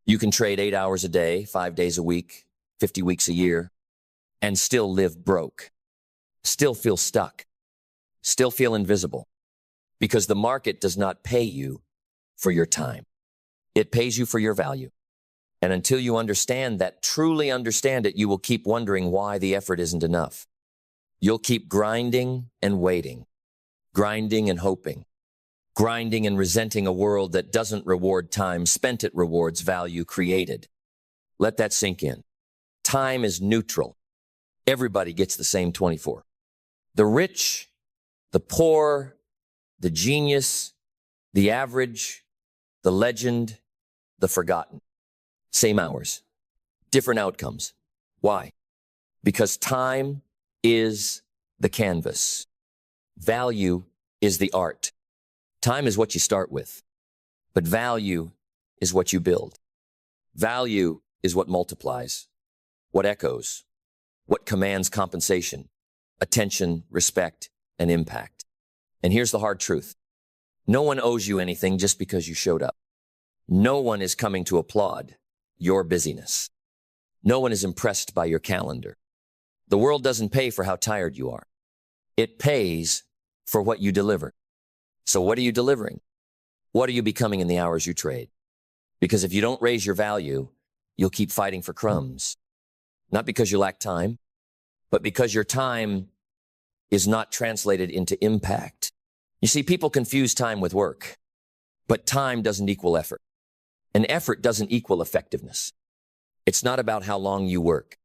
You can trade 8 hours a day, 5 days a week, 50 weeks a year, and still live broke, still feel stuck, still feel invisible, because the market does not pay you for your time. It pays you for your value. And until you understand that, truly understand it, you will keep wondering why the effort isn't enough. You'll keep grinding and waiting, grinding and hoping, grinding and resenting a world that doesn't reward time spent, it rewards value created. Let that sink in. Time is neutral. Everybody gets the same 24. The rich, the poor, the genius, the average, the legend, the forgotten. Same hours, different outcomes. Why? Because time is the canvas. Value is the art. Time is what you start with, but value is what you build. Value is what multiplies, what echoes, what commands compensation, attention, respect, and impact. And here's the hard truth. No one owes you anything just because you showed up. No one is coming to applaud your busyness. No one is impressed by your calendar. The world doesn't pay for how tired you are. It pays for what you deliver. So what are you delivering? What are you becoming in the hours you trade? Because if you don't raise your value, you'll keep fighting for crumbs. Not because you lack time, but because your time is not translated into impact. You see, people confuse time with work, but time doesn't equal effort. And effort doesn't equal effectiveness. It's not about how long you work.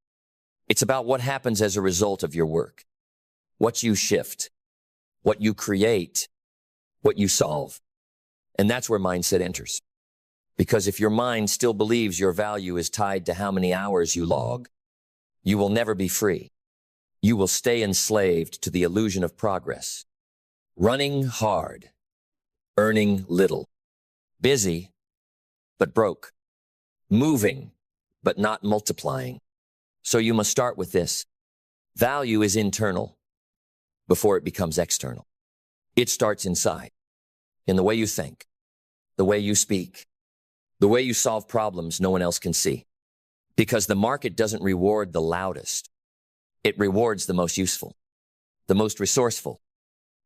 It's about what happens as a result of your work. What you shift, what you create, what you solve. And that's where mindset enters. Because if your mind still believes your value is tied to how many hours you log, you will never be free. You will stay enslaved to the illusion of progress. Running hard, earning little, busy, but broke, moving, but not multiplying. So you must start with this. Value is internal before it becomes external. It starts inside, in the way you think, the way you speak, the way you solve problems no one else can see. Because the market doesn't reward the loudest. It rewards the most useful, the most resourceful,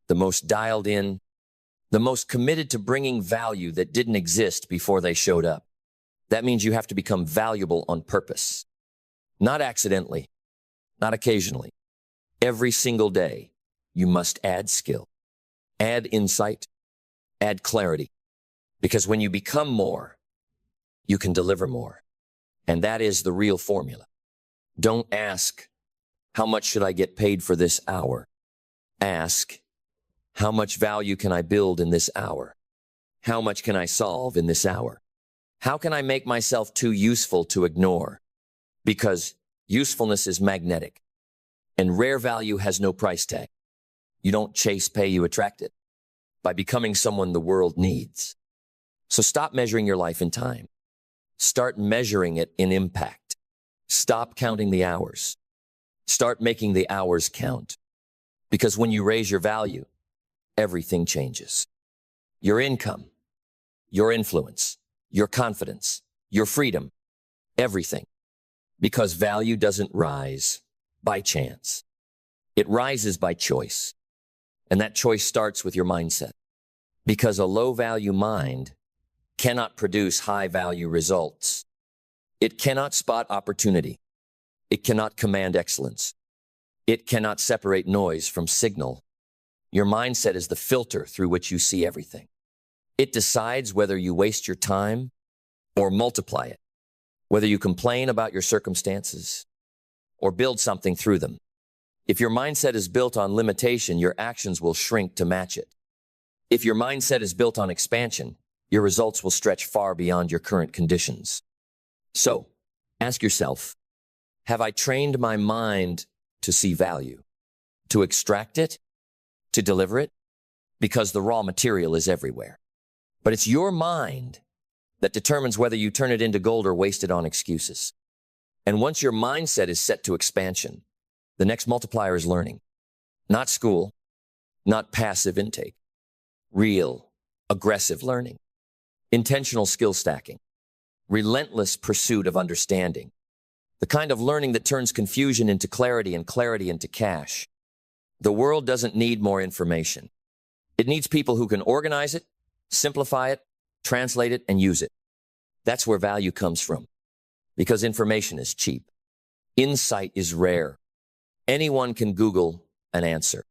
the most dialed in, the most committed to bringing value that didn't exist before they showed up. That means you have to become valuable on purpose. Not accidentally, not occasionally. Every single day, you must add skill, add insight, add clarity. Because when you become more, you can deliver more. And that is the real formula. Don't ask, how much should I get paid for this hour? Ask, how much value can I build in this hour? How much can I solve in this hour? How can I make myself too useful to ignore? Because usefulness is magnetic, and rare value has no price tag. You don't chase pay, you attract it by becoming someone the world needs. So stop measuring your life in time. Start measuring it in impact. Stop counting the hours. Start making the hours count. Because when you raise your value, everything changes. Your income, your influence, your confidence, your freedom, everything. Because value doesn't rise by chance. It rises by choice. And that choice starts with your mindset. Because a low-value mind cannot produce high-value results. It cannot spot opportunity. It cannot command excellence. It cannot separate noise from signal. Your mindset is the filter through which you see everything. It decides whether you waste your time or multiply it, whether you complain about your circumstances or build something through them. If your mindset is built on limitation, your actions will shrink to match it. If your mindset is built on expansion, your results will stretch far beyond your current conditions. So, ask yourself, have I trained my mind to see value, to extract it, to deliver it? Because the raw material is everywhere. But it's your mind that determines whether you turn it into gold or waste it on excuses. And once your mindset is set to expansion, the next multiplier is learning. Not school, not passive intake. Real, aggressive learning. Intentional skill stacking. relentless pursuit of understanding, the kind of learning that turns confusion into clarity and clarity into cash. The world doesn't need more information. It needs people who can organize it, simplify it, translate it, and use it. That's where value comes from. Because information is cheap. Insight is rare. Anyone can Google an answer.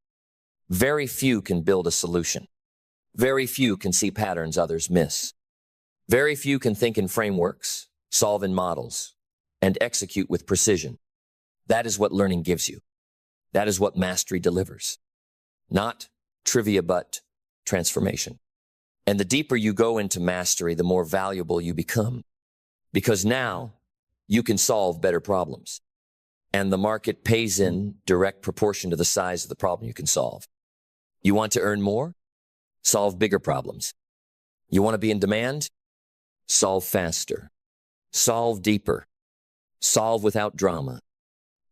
Very few can build a solution. Very few can see patterns others miss. Very few can think in frameworks, solve in models, and execute with precision. That is what learning gives you. That is what mastery delivers. Not trivia, but transformation. And the deeper you go into mastery, the more valuable you become. Because now you can solve better problems. And the market pays in direct proportion to the size of the problem you can solve. You want to earn more? Solve bigger problems. You want to be in demand? Solve faster. Solve deeper. Solve without drama.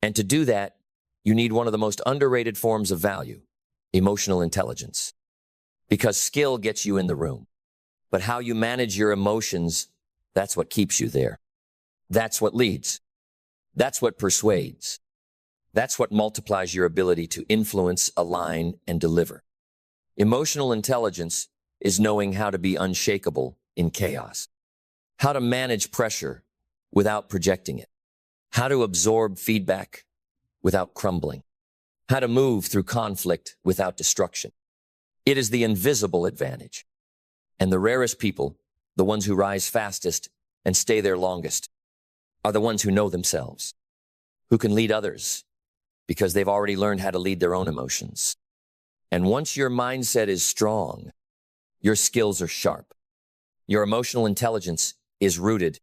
And to do that, you need one of the most underrated forms of value, emotional intelligence. Because skill gets you in the room. But how you manage your emotions, that's what keeps you there. That's what leads. That's what persuades. That's what multiplies your ability to influence, align, and deliver. Emotional intelligence is knowing how to be unshakable in chaos. How to manage pressure without projecting it. How to absorb feedback without crumbling. How to move through conflict without destruction. It is the invisible advantage. And the rarest people, the ones who rise fastest and stay there longest, are the ones who know themselves, who can lead others because they've already learned how to lead their own emotions. And once your mindset is strong, your skills are sharp. Your emotional intelligence is rooted.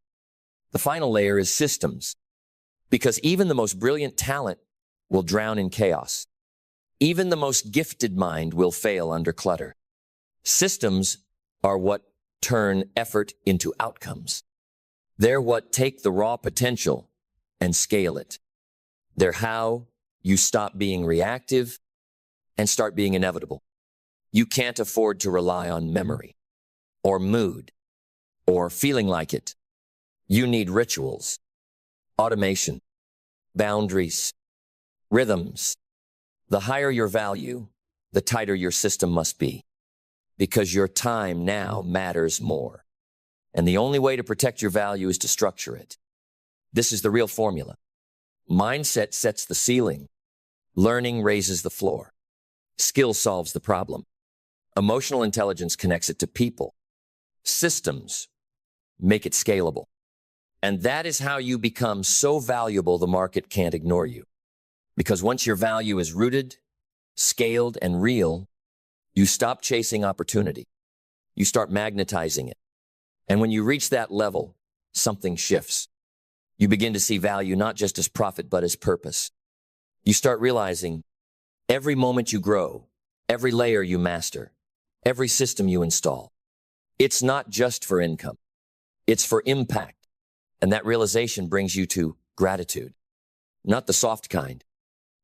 The final layer is systems, because even the most brilliant talent will drown in chaos. Even the most gifted mind will fail under clutter. Systems are what turn effort into outcomes. They're what take the raw potential and scale it. They're how you stop being reactive and start being inevitable. You can't afford to rely on memory or mood or feeling like it. You need rituals, automation, boundaries, rhythms. The higher your value, the tighter your system must be, because your time now matters more. And the only way to protect your value is to structure it. This is the real formula. Mindset sets the ceiling. Learning raises the floor. Skill solves the problem. Emotional intelligence connects it to people. Systems make it scalable. And that is how you become so valuable the market can't ignore you. Because once your value is rooted, scaled, and real, you stop chasing opportunity. You start magnetizing it. And when you reach that level, something shifts. You begin to see value not just as profit, but as purpose. You start realizing every moment you grow, every layer you master, every system you install, it's not just for income. It's for impact. And that realization brings you to gratitude. Not the soft kind,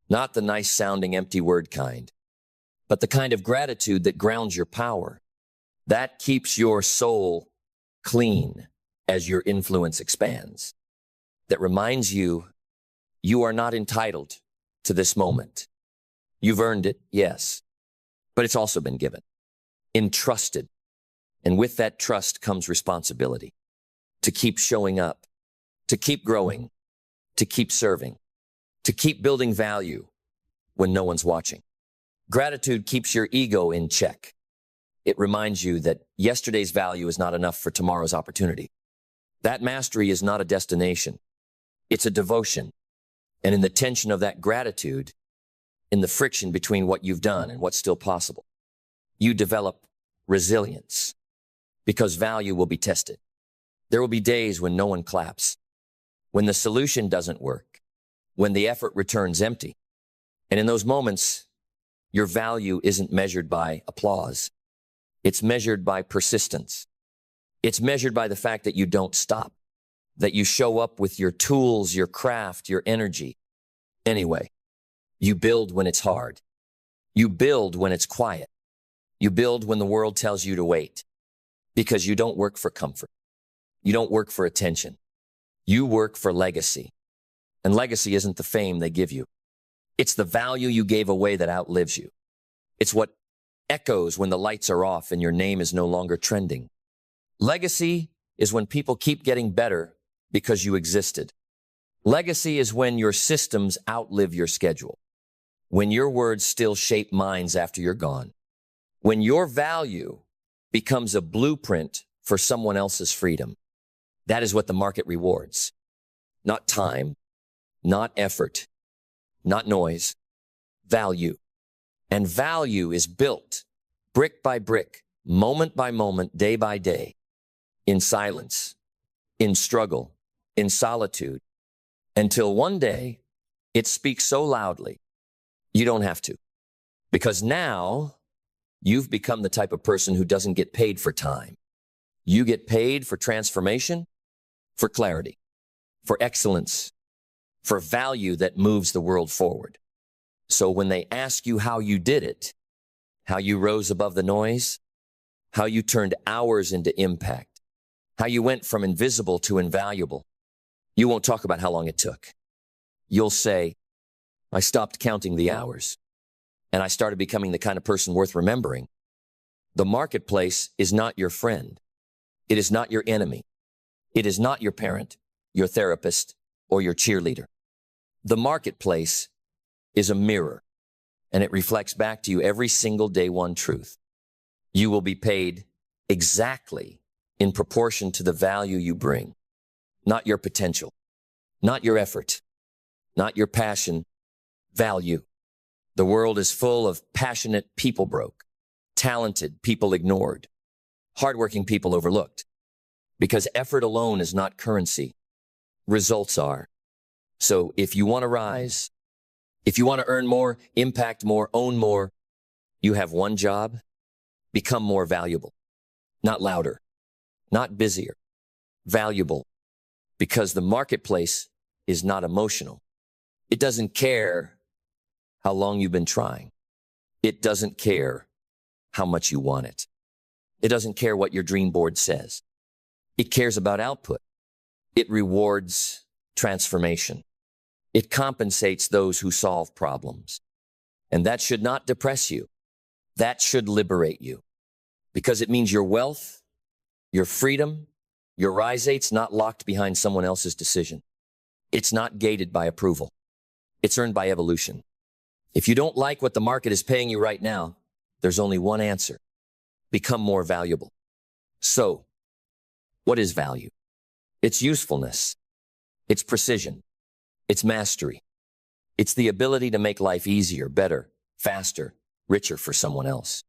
not the nice sounding empty word kind, but the kind of gratitude that grounds your power. That keeps your soul clean as your influence expands. That reminds you, you are not entitled to this moment. You've earned it, yes, but it's also been given, entrusted. And with that trust comes responsibility to keep showing up, to keep growing, to keep serving, to keep building value when no one's watching. Gratitude keeps your ego in check. It reminds you that yesterday's value is not enough for tomorrow's opportunity. That mastery is not a destination. It's a devotion. And in the tension of that gratitude, in the friction between what you've done and what's still possible, you develop resilience, because value will be tested. There will be days when no one claps, when the solution doesn't work, when the effort returns empty. And in those moments, your value isn't measured by applause. It's measured by persistence. It's measured by the fact that you don't stop, that you show up with your tools, your craft, your energy. Anyway, you build when it's hard. You build when it's quiet. You build when the world tells you to wait, because you don't work for comfort. You don't work for attention. You work for legacy. And legacy isn't the fame they give you. It's the value you gave away that outlives you. It's what echoes when the lights are off and your name is no longer trending. Legacy is when people keep getting better because you existed. Legacy is when your systems outlive your schedule. When your words still shape minds after you're gone. When your value becomes a blueprint for someone else's freedom. That is what the market rewards. Not time, not effort, not noise, value. And value is built brick by brick, moment by moment, day by day, in silence, in struggle, in solitude, until one day it speaks so loudly, you don't have to. Because now you've become the type of person who doesn't get paid for time. You get paid for transformation, for clarity, for excellence, for value that moves the world forward. So when they ask you how you did it, how you rose above the noise, how you turned hours into impact, how you went from invisible to invaluable, you won't talk about how long it took. You'll say, I stopped counting the hours, and I started becoming the kind of person worth remembering. The marketplace is not your friend. It is not your enemy. It is not your parent, your therapist, or your cheerleader. The marketplace is a mirror, and it reflects back to you every single day one truth. You will be paid exactly in proportion to the value you bring, not your potential, not your effort, not your passion, value. The world is full of passionate people broke, talented people ignored, hardworking people overlooked, because effort alone is not currency. Results are. So if you want to rise, if you want to earn more, impact more, own more, you have one job: become more valuable. Not louder, not busier, valuable. Because the marketplace is not emotional. It doesn't care how long you've been trying. It doesn't care how much you want it. It doesn't care what your dream board says. It cares about output. It rewards transformation. It compensates those who solve problems. And that should not depress you. That should liberate you. Because it means your wealth, your freedom, your risate's not locked behind someone else's decision. It's not gated by approval. It's earned by evolution. If you don't like what the market is paying you right now, there's only one answer: become more valuable. So, what is value? It's usefulness. It's precision. It's mastery. It's the ability to make life easier, better, faster, richer for someone else.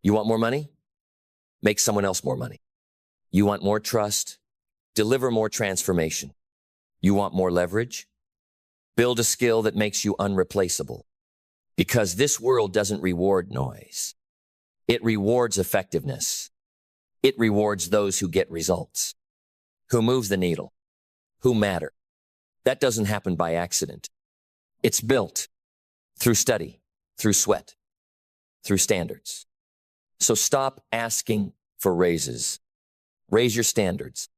You want more money? Make someone else more money. You want more trust? Deliver more transformation. You want more leverage? Build a skill that makes you unreplaceable. Because this world doesn't reward noise. It rewards effectiveness. It rewards those who get results, who move the needle, who matter. That doesn't happen by accident. It's built through study, through sweat, through standards. So stop asking for raises. Raise your standards.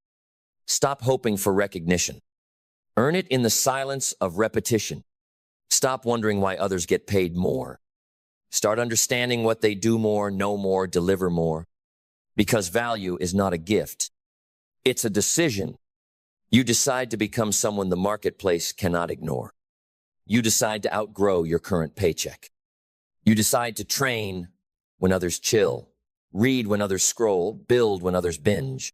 Stop hoping for recognition. Earn it in the silence of repetition. Stop wondering why others get paid more. Start understanding what they do more, know more, deliver more. Because value is not a gift. It's a decision. You decide to become someone the marketplace cannot ignore. You decide to outgrow your current paycheck. You decide to train when others chill, read when others scroll, build when others binge.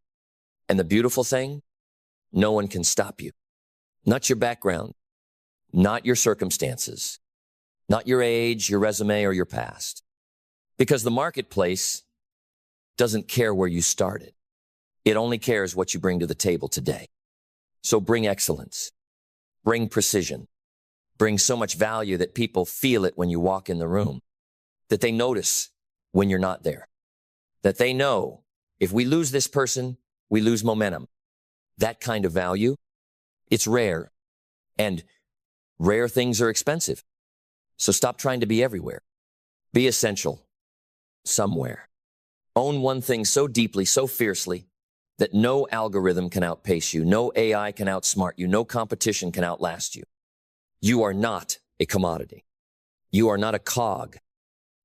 And the beautiful thing? No one can stop you. Not your background, not your circumstances, not your age, your resume, or your past. Because the marketplace doesn't care where you started. It only cares what you bring to the table today. So bring excellence, bring precision, bring so much value that people feel it when you walk in the room, that they notice when you're not there, that they know if we lose this person, we lose momentum. That kind of value, it's rare, and rare things are expensive. So stop trying to be everywhere. Be essential somewhere. Own one thing so deeply, so fiercely, that no algorithm can outpace you, no AI can outsmart you, no competition can outlast you. You are not a commodity. You are not a cog.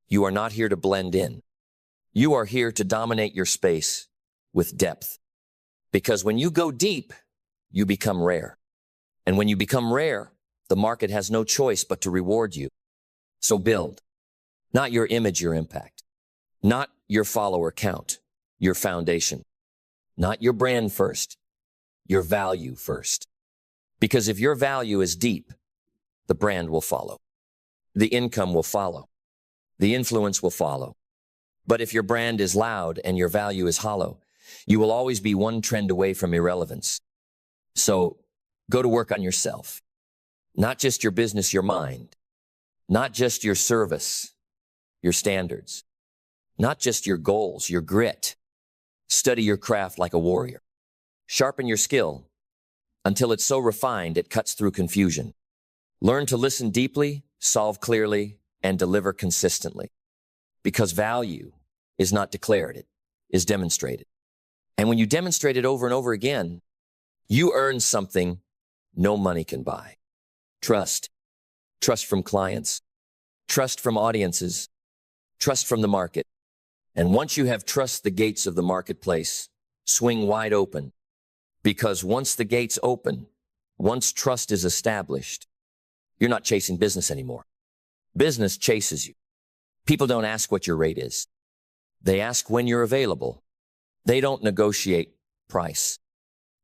You are not here to blend in. You are here to dominate your space with depth. Because when you go deep, you become rare. And when you become rare, the market has no choice but to reward you. So build. Not your image, your impact. Not your follower count, your foundation. Not your brand first, your value first. Because if your value is deep, the brand will follow. The income will follow. The influence will follow. But if your brand is loud and your value is hollow, you will always be one trend away from irrelevance. So go to work on yourself. Not just your business, your mind. Not just your service, your standards. Not just your goals, your grit. Study your craft like a warrior. Sharpen your skill until it's so refined it cuts through confusion. Learn to listen deeply, solve clearly, and deliver consistently. Because value is not declared, it is demonstrated. And when you demonstrate it over and over again, you earn something no money can buy. Trust. Trust from clients. Trust from audiences. Trust from the market. And once you have trust, the gates of the marketplace swing wide open. Because once the gates open, once trust is established, you're not chasing business anymore. Business chases you. People don't ask what your rate is. They ask when you're available. They don't negotiate price.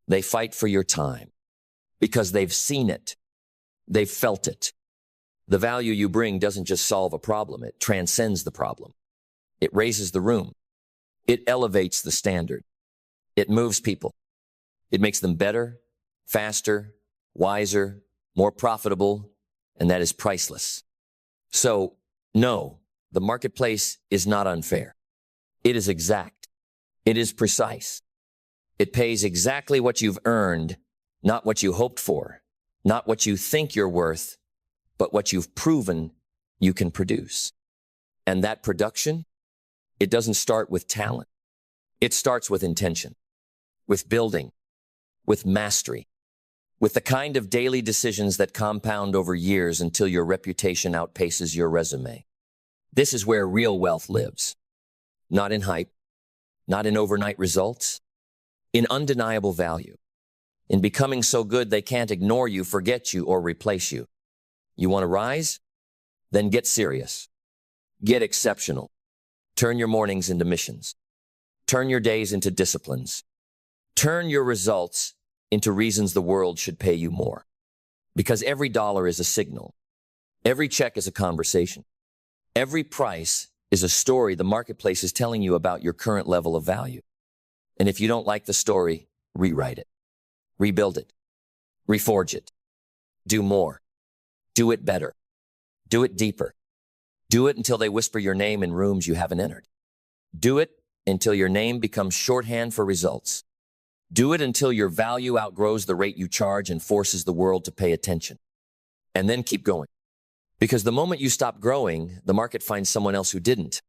They fight for your time because they've seen it. They've felt it. The value you bring doesn't just solve a problem. It transcends the problem. It raises the room. It elevates the standard. It moves people. It makes them better, faster, wiser, more profitable, and that is priceless. So, no, the marketplace is not unfair. It is exact. It is precise. It pays exactly what you've earned, not what you hoped for, not what you think you're worth, but what you've proven you can produce. And that production, it doesn't start with talent. It starts with intention, with building, with mastery, with the kind of daily decisions that compound over years until your reputation outpaces your resume. This is where real wealth lives. Not in hype, not in overnight results, in undeniable value, in becoming so good they can't ignore you, forget you, or replace you. You want to rise? Then get serious. Get exceptional. Turn your mornings into missions. Turn your days into disciplines. Turn your results into reasons the world should pay you more. Because every dollar is a signal. Every check is a conversation. Every price is a story the marketplace is telling you about your current level of value. And if you don't like the story, rewrite it. Rebuild it. Reforge it. Do more. Do it better. Do it deeper. Do it until they whisper your name in rooms you haven't entered. Do it until your name becomes shorthand for results. Do it until your value outgrows the rate you charge and forces the world to pay attention. And then keep going. Because the moment you stop growing, the market finds someone else who didn't.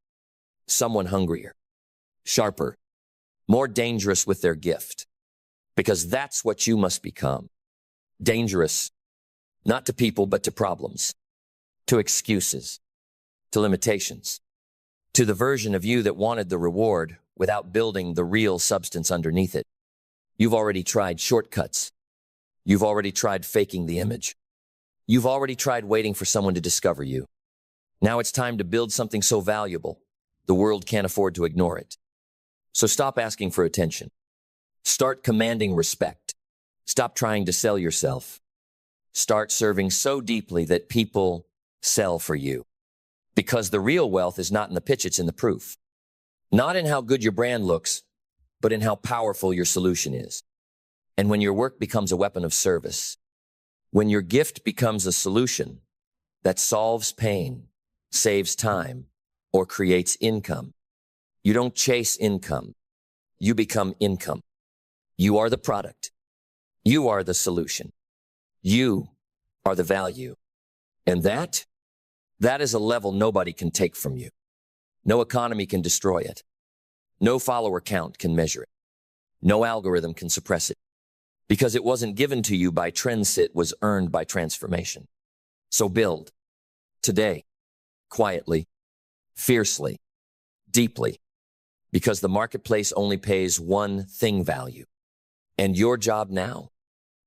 Someone hungrier, sharper, more dangerous with their gift. Because that's what you must become. Dangerous, not to people, but to problems, to excuses, to limitations, to the version of you that wanted the reward without building the real substance underneath it. You've already tried shortcuts. You've already tried faking the image. You've already tried waiting for someone to discover you. Now it's time to build something so valuable, the world can't afford to ignore it. So stop asking for attention. Start commanding respect. Stop trying to sell yourself. Start serving so deeply that people sell for you. Because the real wealth is not in the pitch, it's in the proof. Not in how good your brand looks, but in how powerful your solution is. And when your work becomes a weapon of service, when your gift becomes a solution that solves pain, saves time, or creates income, you don't chase income. You become income. You are the product. You are the solution. You are the value. And that is a level nobody can take from you. No economy can destroy it. No follower count can measure it. No algorithm can suppress it because it wasn't given to you by trends, it was earned by transformation. So build today, quietly, fiercely, deeply, because the marketplace only pays one thing value. And your job now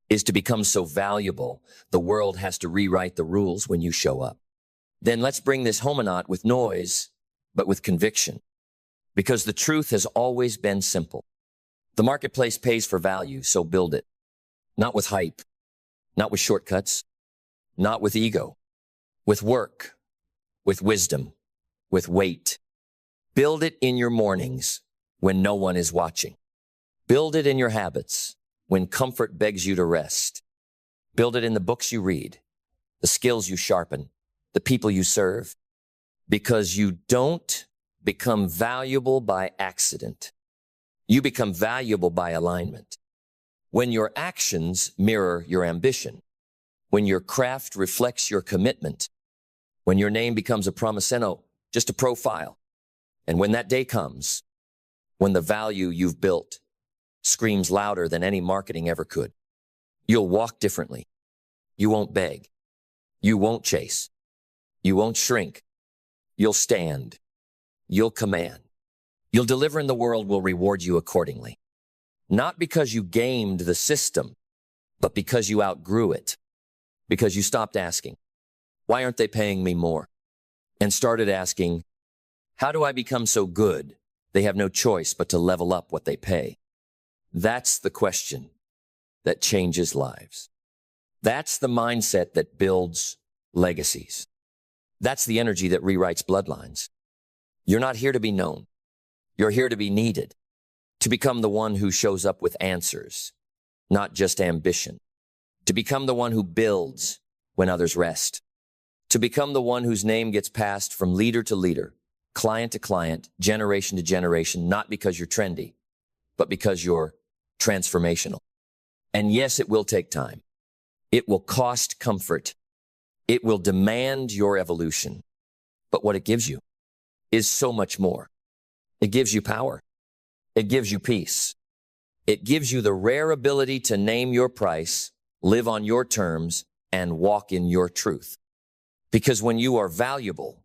is to become so valuable, the world has to rewrite the rules when you show up. Then let's bring this home not with noise, but with conviction. Because the truth has always been simple. The marketplace pays for value, so build it. Not with hype, not with shortcuts, not with ego, with work, with wisdom, with weight. Build it in your mornings when no one is watching. Build it in your habits when comfort begs you to rest. Build it in the books you read, the skills you sharpen, the people you serve, because you don't become valuable by accident. You become valuable by alignment. When your actions mirror your ambition, when your craft reflects your commitment, when your name becomes a promiseno, just a profile, and when that day comes, when the value you've built screams louder than any marketing ever could, you'll walk differently. You won't beg. You won't chase. You won't shrink. You'll stand. You'll command. You'll deliver, and the world will reward you accordingly. Not because you gamed the system, but because you outgrew it. Because you stopped asking, why aren't they paying me more? And started asking, how do I become so good they have no choice but to level up what they pay? That's the question that changes lives. That's the mindset that builds legacies. That's the energy that rewrites bloodlines. You're not here to be known. You're here to be needed, to become the one who shows up with answers, not just ambition, to become the one who builds when others rest, to become the one whose name gets passed from leader to leader, client to client, generation to generation, not because you're trendy, but because you're transformational. And yes, it will take time. It will cost comfort. It will demand your evolution. But what it gives you is so much more. It gives you power. It gives you peace. It gives you the rare ability to name your price, live on your terms, and walk in your truth. Because when you are valuable,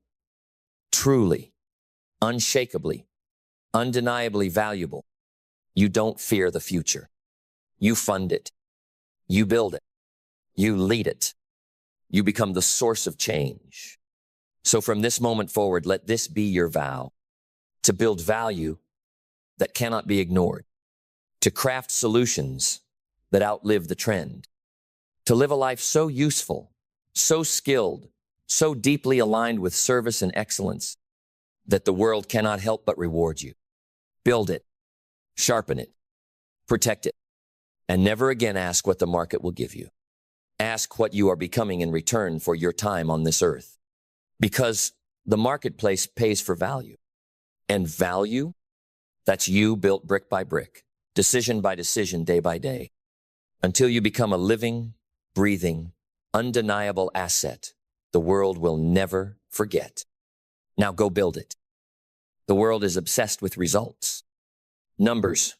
truly, unshakably, undeniably valuable, you don't fear the future. You fund it. You build it. You lead it. You become the source of change. So from this moment forward, let this be your vow: to build value that cannot be ignored, to craft solutions that outlive the trend, to live a life so useful, so skilled, so deeply aligned with service and excellence that the world cannot help but reward you. Build it, sharpen it, protect it, and never again ask what the market will give you. Ask what you are becoming in return for your time on this earth. Because the marketplace pays for value. And value, that's you built brick by brick, decision by decision, day by day, until you become a living, breathing, undeniable asset the world will never forget. Now go build it. The world is obsessed with results, numbers,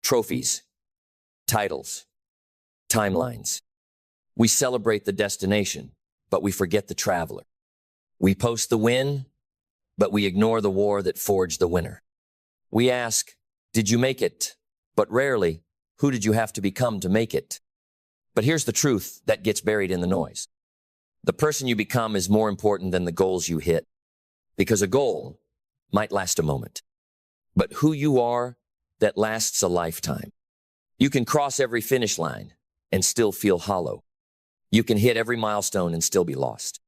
trophies, titles, timelines. We celebrate the destination, but we forget the traveler. We post the win, but we ignore the war that forged the winner. We ask, did you make it? But rarely, who did you have to become to make it? But here's the truth that gets buried in the noise. The person you become is more important than the goals you hit, because a goal might last a moment. But who you are, that lasts a lifetime. You can cross every finish line and still feel hollow. You can hit every milestone and still be lost.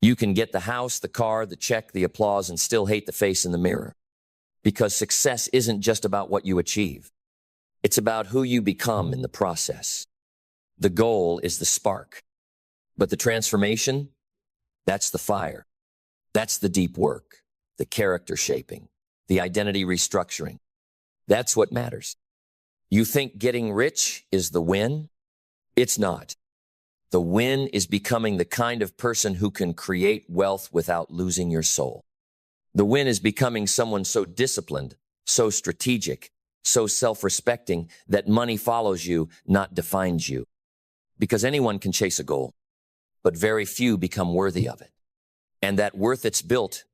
You can get the house, the car, the check, the applause, and still hate the face in the mirror. Because success isn't just about what you achieve. It's about who you become in the process. The goal is the spark. But the transformation, that's the fire. That's the deep work, the character shaping, the identity restructuring. That's what matters. You think getting rich is the win? It's not. The win is becoming the kind of person who can create wealth without losing your soul. The win is becoming someone so disciplined, so strategic, so self-respecting that money follows you, not defines you. Because anyone can chase a goal, but very few become worthy of it. And that worth it's built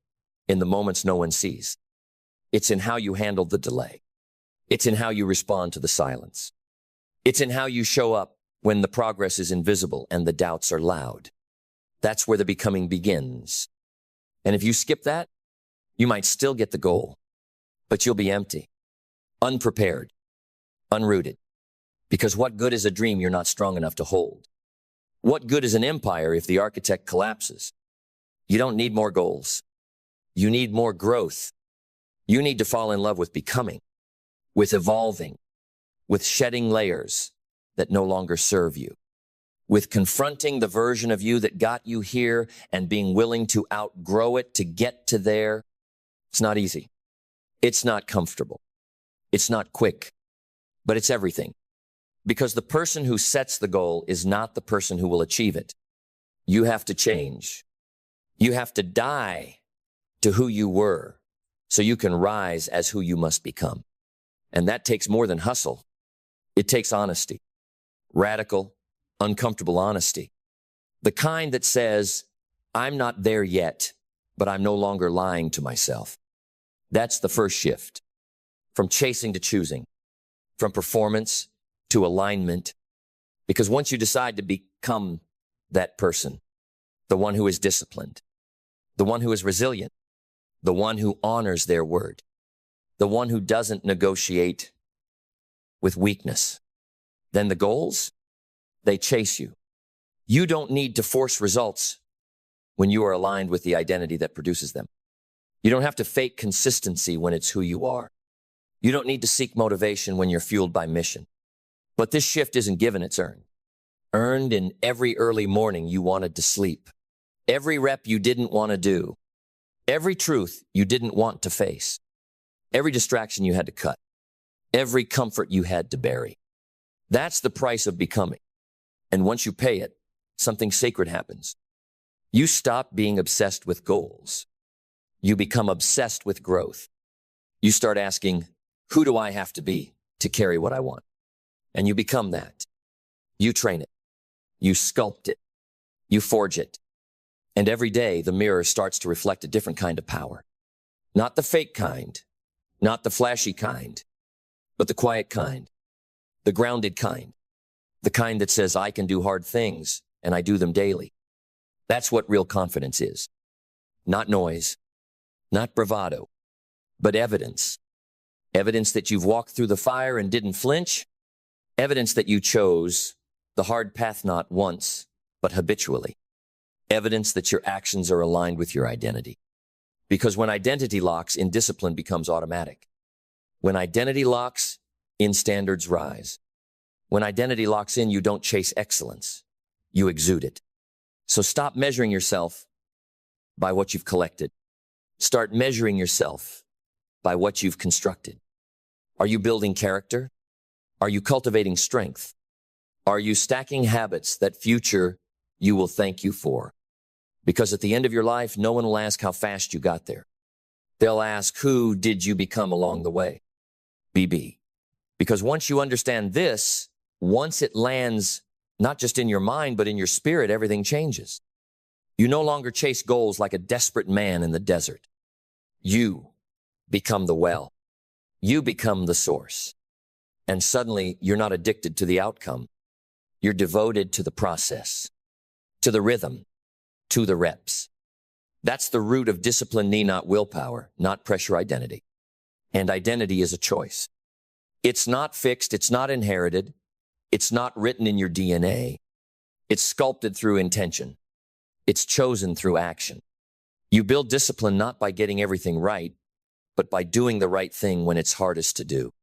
in the moments no one sees. It's in how you handle the delay. It's in how you respond to the silence. It's in how you show up when the progress is invisible and the doubts are loud. That's where the becoming begins. And if you skip that, you might still get the goal, but you'll be empty, unprepared, unrooted. Because what good is a dream you're not strong enough to hold? What good is an empire if the architect collapses? You don't need more goals. You need more growth. You need to fall in love with becoming, with evolving, with shedding layers that no longer serve you, with confronting the version of you that got you here and being willing to outgrow it to get to there. It's not easy. It's not comfortable. It's not quick, but it's everything. Because the person who sets the goal is not the person who will achieve it. You have to change. You have to die to who you were so you can rise as who you must become. And that takes more than hustle. It takes honesty, radical, uncomfortable honesty. The kind that says, I'm not there yet, but I'm no longer lying to myself. That's the first shift. From chasing to choosing, from performance to alignment. Because once you decide to become that person, the one who is disciplined, the one who is resilient, the one who honors their word, the one who doesn't negotiate with weakness, then the goals, they chase you. You don't need to force results when you are aligned with the identity that produces them. You don't have to fake consistency when it's who you are. You don't need to seek motivation when you're fueled by mission. But this shift isn't given, it's earned. Earned in every early morning you wanted to sleep. Every rep you didn't want to do. Every truth you didn't want to face. Every distraction you had to cut. Every comfort you had to bury. That's the price of becoming. And once you pay it, something sacred happens. You stop being obsessed with goals. You become obsessed with growth. You start asking, who do I have to be to carry what I want? And you become that. You train it. You sculpt it. You forge it. And every day the mirror starts to reflect a different kind of power. Not the fake kind, not the flashy kind, but the quiet kind, the grounded kind, the kind that says, I can do hard things and I do them daily. That's what real confidence is. Not noise, not bravado, but evidence. Evidence that you've walked through the fire and didn't flinch. Evidence that you chose the hard path not once, but habitually. Evidence that your actions are aligned with your identity. Because when identity locks, indiscipline becomes automatic. When identity locks, in standards rise. When identity locks in, you don't chase excellence. You exude it. So stop measuring yourself by what you've collected. Start measuring yourself by what you've constructed. Are you building character? Are you cultivating strength? Are you stacking habits that future you will thank you for? Because at the end of your life, no one will ask how fast you got there. They'll ask, who did you become along the way? BB. Because once you understand this, once it lands not just in your mind, but in your spirit, everything changes. You no longer chase goals like a desperate man in the desert. You become the well. You become the source. And suddenly, you're not addicted to the outcome. You're devoted to the process, to the rhythm, to the reps. That's the root of discipline, not willpower, not pressure identity. And identity is a choice. It's not fixed. It's not inherited. It's not written in your DNA. It's sculpted through intention. It's chosen through action. You build discipline not by getting everything right, but by doing the right thing when it's hardest to do,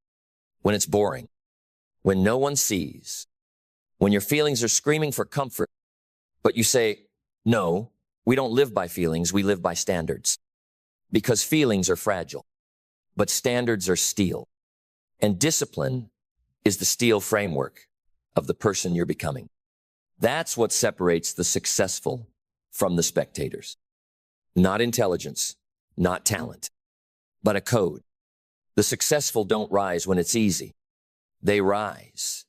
when it's boring, when no one sees, when your feelings are screaming for comfort, but you say, no, we don't live by feelings, we live by standards. Because feelings are fragile, but standards are steel. And discipline is the steel framework of the person you're becoming. That's what separates the successful from the spectators. Not intelligence, not talent, but a code. The The successful don't rise when it's easy. They rise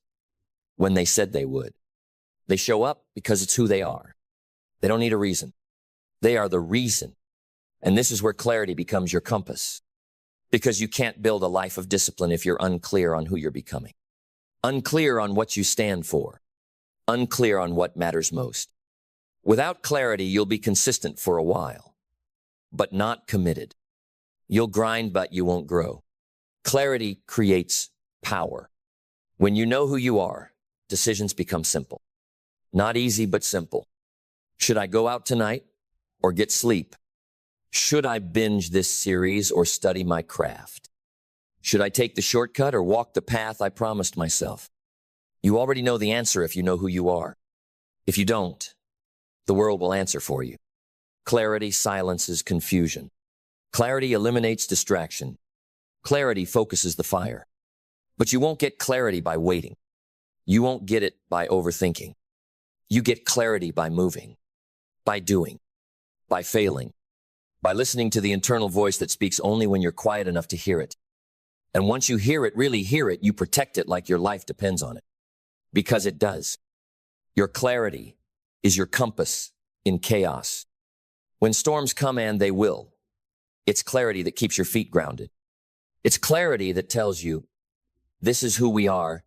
when they said they would. They show up because it's who they are. They don't need a reason. They are the reason. And this is where clarity becomes your compass. Because you can't build a life of discipline if you're unclear on who you're becoming. Unclear on what you stand for. Unclear on what matters most. Without clarity, you'll be consistent for a while, but not committed. You'll grind, but you won't grow. Clarity creates power. When you know who you are, decisions become simple. Not easy, but simple. Should I go out tonight or get sleep? Should I binge this series or study my craft? Should I take the shortcut or walk the path I promised myself? You already know the answer if you know who you are. If you don't, the world will answer for you. Clarity silences confusion. Clarity eliminates distraction. Clarity focuses the fire. But you won't get clarity by waiting. You won't get it by overthinking. You get clarity by moving, by doing, by failing, by listening to the internal voice that speaks only when you're quiet enough to hear it. And once you hear it, really hear it, you protect it like your life depends on it. Because it does. Your clarity is your compass in chaos. When storms come, and they will, it's clarity that keeps your feet grounded. It's clarity that tells you, this is who we are,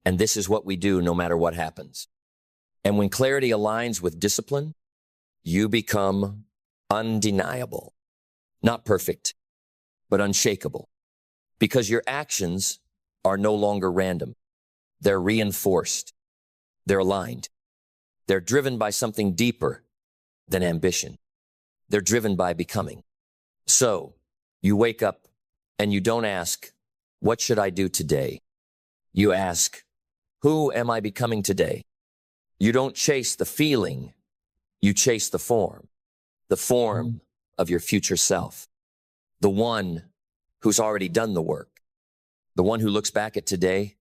and this is what we do no matter what happens. And when clarity aligns with discipline, you become undeniable. Not perfect, but unshakable. Because your actions are no longer random. They're reinforced. They're aligned. They're driven by something deeper than ambition. They're driven by becoming. So, you wake up and you don't ask, what should I do today? You ask, who am I becoming today? You don't chase the feeling, you chase the form of your future self, the one who's already done the work, the one who looks back at today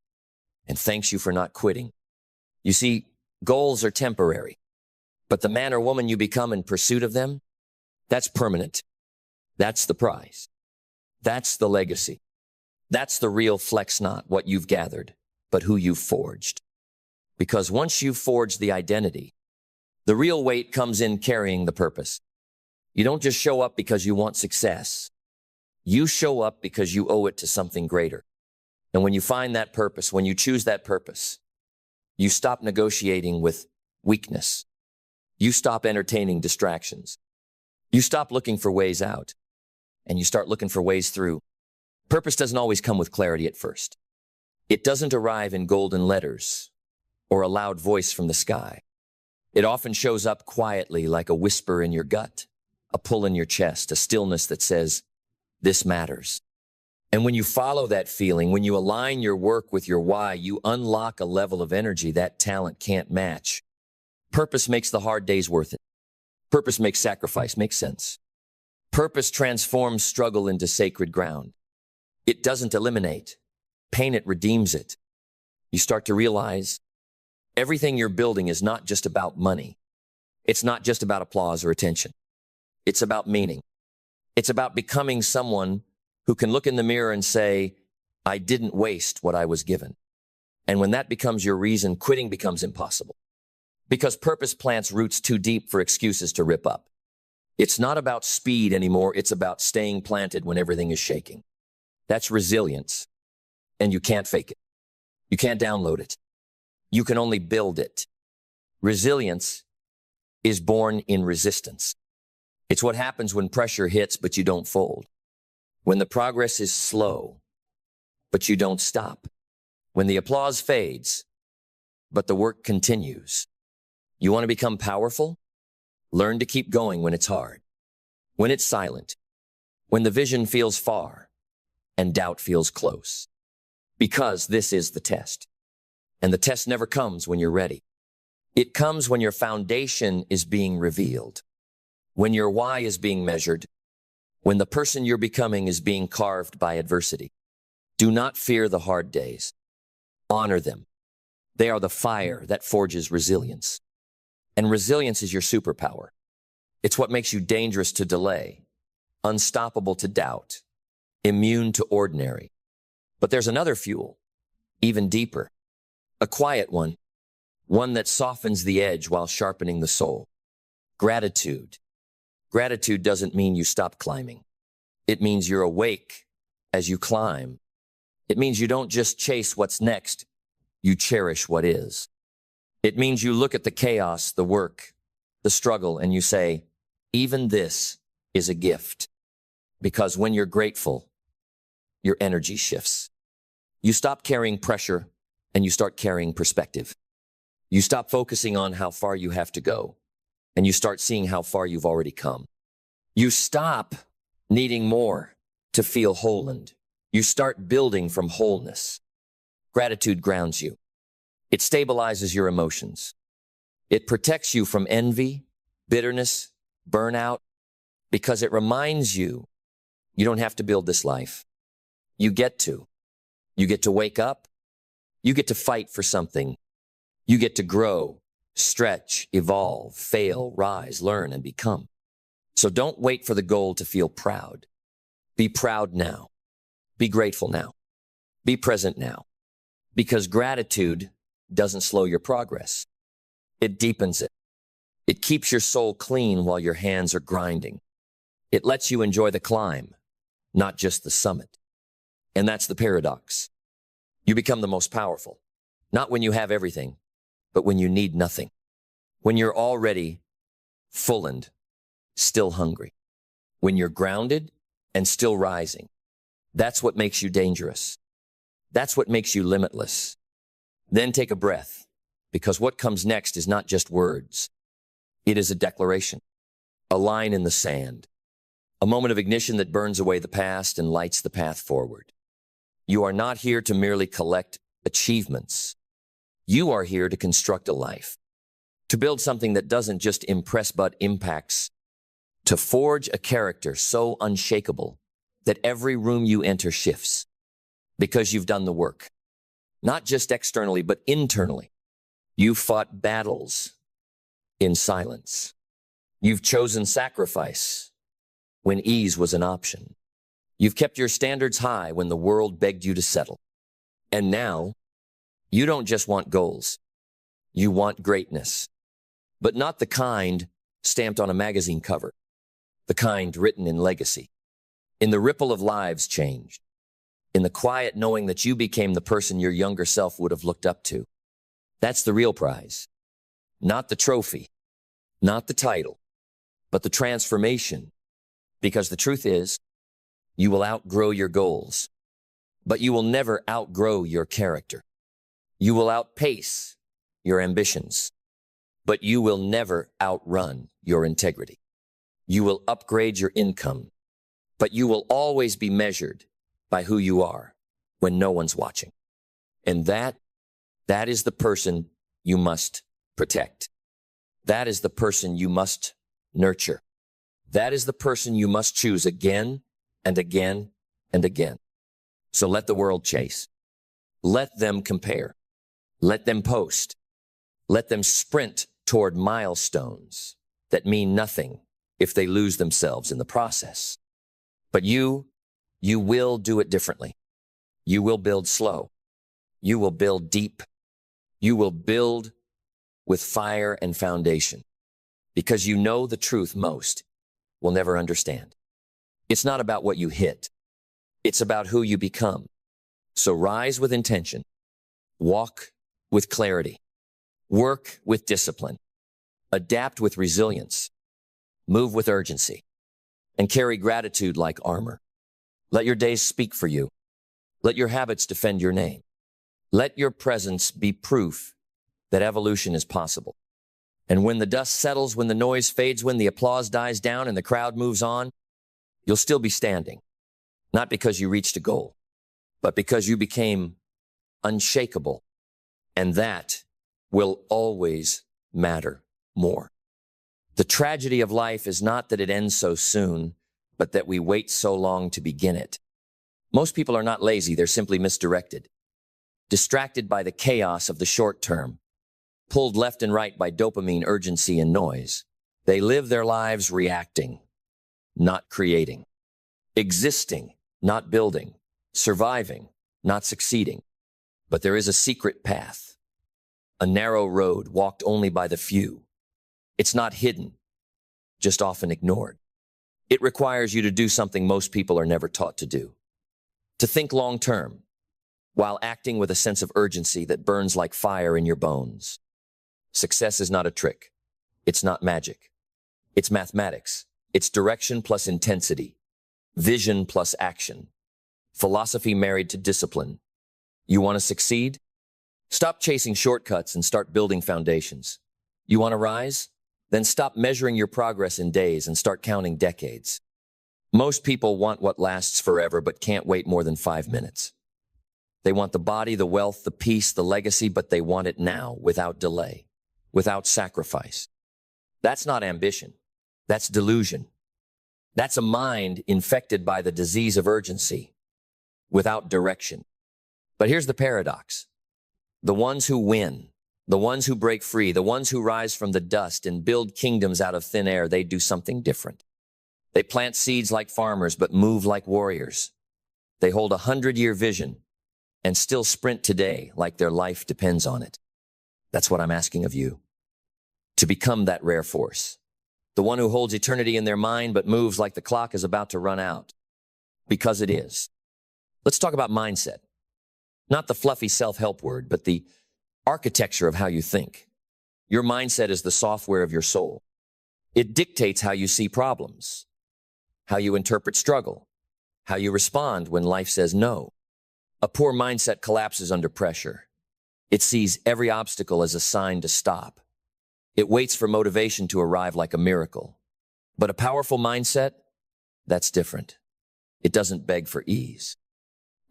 and thanks you for not quitting. You see, goals are temporary, but the man or woman you become in pursuit of them, that's permanent. That's the prize. That's the legacy. That's the real flex, not what you've gathered, but who you've forged. Because once you've forged the identity, the real weight comes in carrying the purpose. You don't just show up because you want success. You show up because you owe it to something greater. And when you find that purpose, when you choose that purpose, you stop negotiating with weakness. You stop entertaining distractions. You stop looking for ways out, and you start looking for ways through. Purpose doesn't always come with clarity at first. It doesn't arrive in golden letters or a loud voice from the sky. It often shows up quietly like a whisper in your gut, a pull in your chest, a stillness that says, this matters. And when you follow that feeling, when you align your work with your why, you unlock a level of energy that talent can't match. Purpose makes the hard days worth it. Purpose makes sacrifice make sense. Purpose transforms struggle into sacred ground. It doesn't eliminate. Pain, it redeems it. You start to realize everything you're building is not just about money. It's not just about applause or attention. It's about meaning. It's about becoming someone who can look in the mirror and say, I didn't waste what I was given. And when that becomes your reason, quitting becomes impossible. Because purpose plants roots too deep for excuses to rip up. It's not about speed anymore. It's about staying planted when everything is shaking. That's resilience. And you can't fake it. You can't download it. You can only build it. Resilience is born in resistance. It's what happens when pressure hits, but you don't fold. When the progress is slow, but you don't stop. When the applause fades, but the work continues. You want to become powerful? Learn to keep going when it's hard, when it's silent, when the vision feels far and doubt feels close. Because this is the test. And the test never comes when you're ready. It comes when your foundation is being revealed, when your why is being measured, when the person you're becoming is being carved by adversity. Do not fear the hard days. Honor them. They are the fire that forges resilience. And resilience is your superpower. It's what makes you dangerous to delay, unstoppable to doubt, immune to ordinary. But there's another fuel, even deeper, a quiet one that softens the edge while sharpening the soul. Gratitude. Gratitude doesn't mean you stop climbing. It means you're awake as you climb. It means you don't just chase what's next, you cherish what is. It means you look at the chaos, the work, the struggle, and you say, even this is a gift. Because when you're grateful, your energy shifts. You stop carrying pressure and you start carrying perspective. You stop focusing on how far you have to go and you start seeing how far you've already come. You stop needing more to feel whole and you start building from wholeness. Gratitude grounds you. It stabilizes your emotions. It protects you from envy, bitterness, burnout, because it reminds you you don't have to build this life. You get to. You get to wake up. You get to fight for something. You get to grow, stretch, evolve, fail, rise, learn, and become. So don't wait for the goal to feel proud. Be proud now. Be grateful now. Be present now. Because gratitude doesn't slow your progress. It deepens it. It keeps your soul clean while your hands are grinding. It lets you enjoy the climb, not just the summit. And that's the paradox. You become the most powerful, not when you have everything, but when you need nothing. When you're already full and still hungry. When you're grounded and still rising. That's what makes you dangerous. That's what makes you limitless. Then take a breath, because what comes next is not just words. It is a declaration, a line in the sand, a moment of ignition that burns away the past and lights the path forward. You are not here to merely collect achievements. You are here to construct a life, to build something that doesn't just impress but impacts, to forge a character so unshakable that every room you enter shifts because you've done the work, not just externally but internally. You've fought battles in silence. You've chosen sacrifice when ease was an option. You've kept your standards high when the world begged you to settle. And now, you don't just want goals. You want greatness. But not the kind stamped on a magazine cover. The kind written in legacy. In the ripple of lives changed. In the quiet knowing that you became the person your younger self would have looked up to. That's the real prize. Not the trophy. Not the title. But the transformation. Because the truth is, you will outgrow your goals, but you will never outgrow your character. You will outpace your ambitions, but you will never outrun your integrity. You will upgrade your income, but you will always be measured by who you are when no one's watching. And that is the person you must protect. That is the person you must nurture. That is the person you must choose again and again and again. So let the world chase. Let them compare. Let them post. Let them sprint toward milestones that mean nothing if they lose themselves in the process. But you will do it differently. You will build slow. You will build deep. You will build with fire and foundation because you know the truth most will never understand. It's not about what you hit. It's about who you become. So rise with intention. Walk with clarity. Work with discipline. Adapt with resilience. Move with urgency. And carry gratitude like armor. Let your days speak for you. Let your habits defend your name. Let your presence be proof that evolution is possible. And when the dust settles, when the noise fades, when the applause dies down and the crowd moves on, you'll still be standing. Not because you reached a goal, but because you became unshakable. And that will always matter more. The tragedy of life is not that it ends so soon, but that we wait so long to begin it. Most people are not lazy, they're simply misdirected. Distracted by the chaos of the short term. Pulled left and right by dopamine, urgency, and noise. They live their lives reacting, not creating. Existing, not building, surviving, not succeeding. But there is a secret path, a narrow road walked only by the few. It's not hidden, just often ignored. It requires you to do something most people are never taught to do. To think long term, while acting with a sense of urgency that burns like fire in your bones. Success is not a trick. It's not magic. It's mathematics. It's direction plus intensity. Vision plus action. Philosophy married to discipline. You want to succeed? Stop chasing shortcuts and start building foundations. You want to rise? Then stop measuring your progress in days and start counting decades. Most people want what lasts forever but can't wait more than 5 minutes. They want the body, the wealth, the peace, the legacy, but they want it now, without delay, without sacrifice. That's not ambition. That's delusion. That's a mind infected by the disease of urgency, without direction. But here's the paradox. The ones who win, the ones who break free, the ones who rise from the dust and build kingdoms out of thin air, they do something different. They plant seeds like farmers, but move like warriors. They hold 100-year vision and still sprint today like their life depends on it. That's what I'm asking of you. To become that rare force. The one who holds eternity in their mind but moves like the clock is about to run out. Because it is. Let's talk about mindset. Not the fluffy self-help word, but the architecture of how you think. Your mindset is the software of your soul. It dictates how you see problems, how you interpret struggle, how you respond when life says no. A poor mindset collapses under pressure. It sees every obstacle as a sign to stop. It waits for motivation to arrive like a miracle. But a powerful mindset, that's different. It doesn't beg for ease.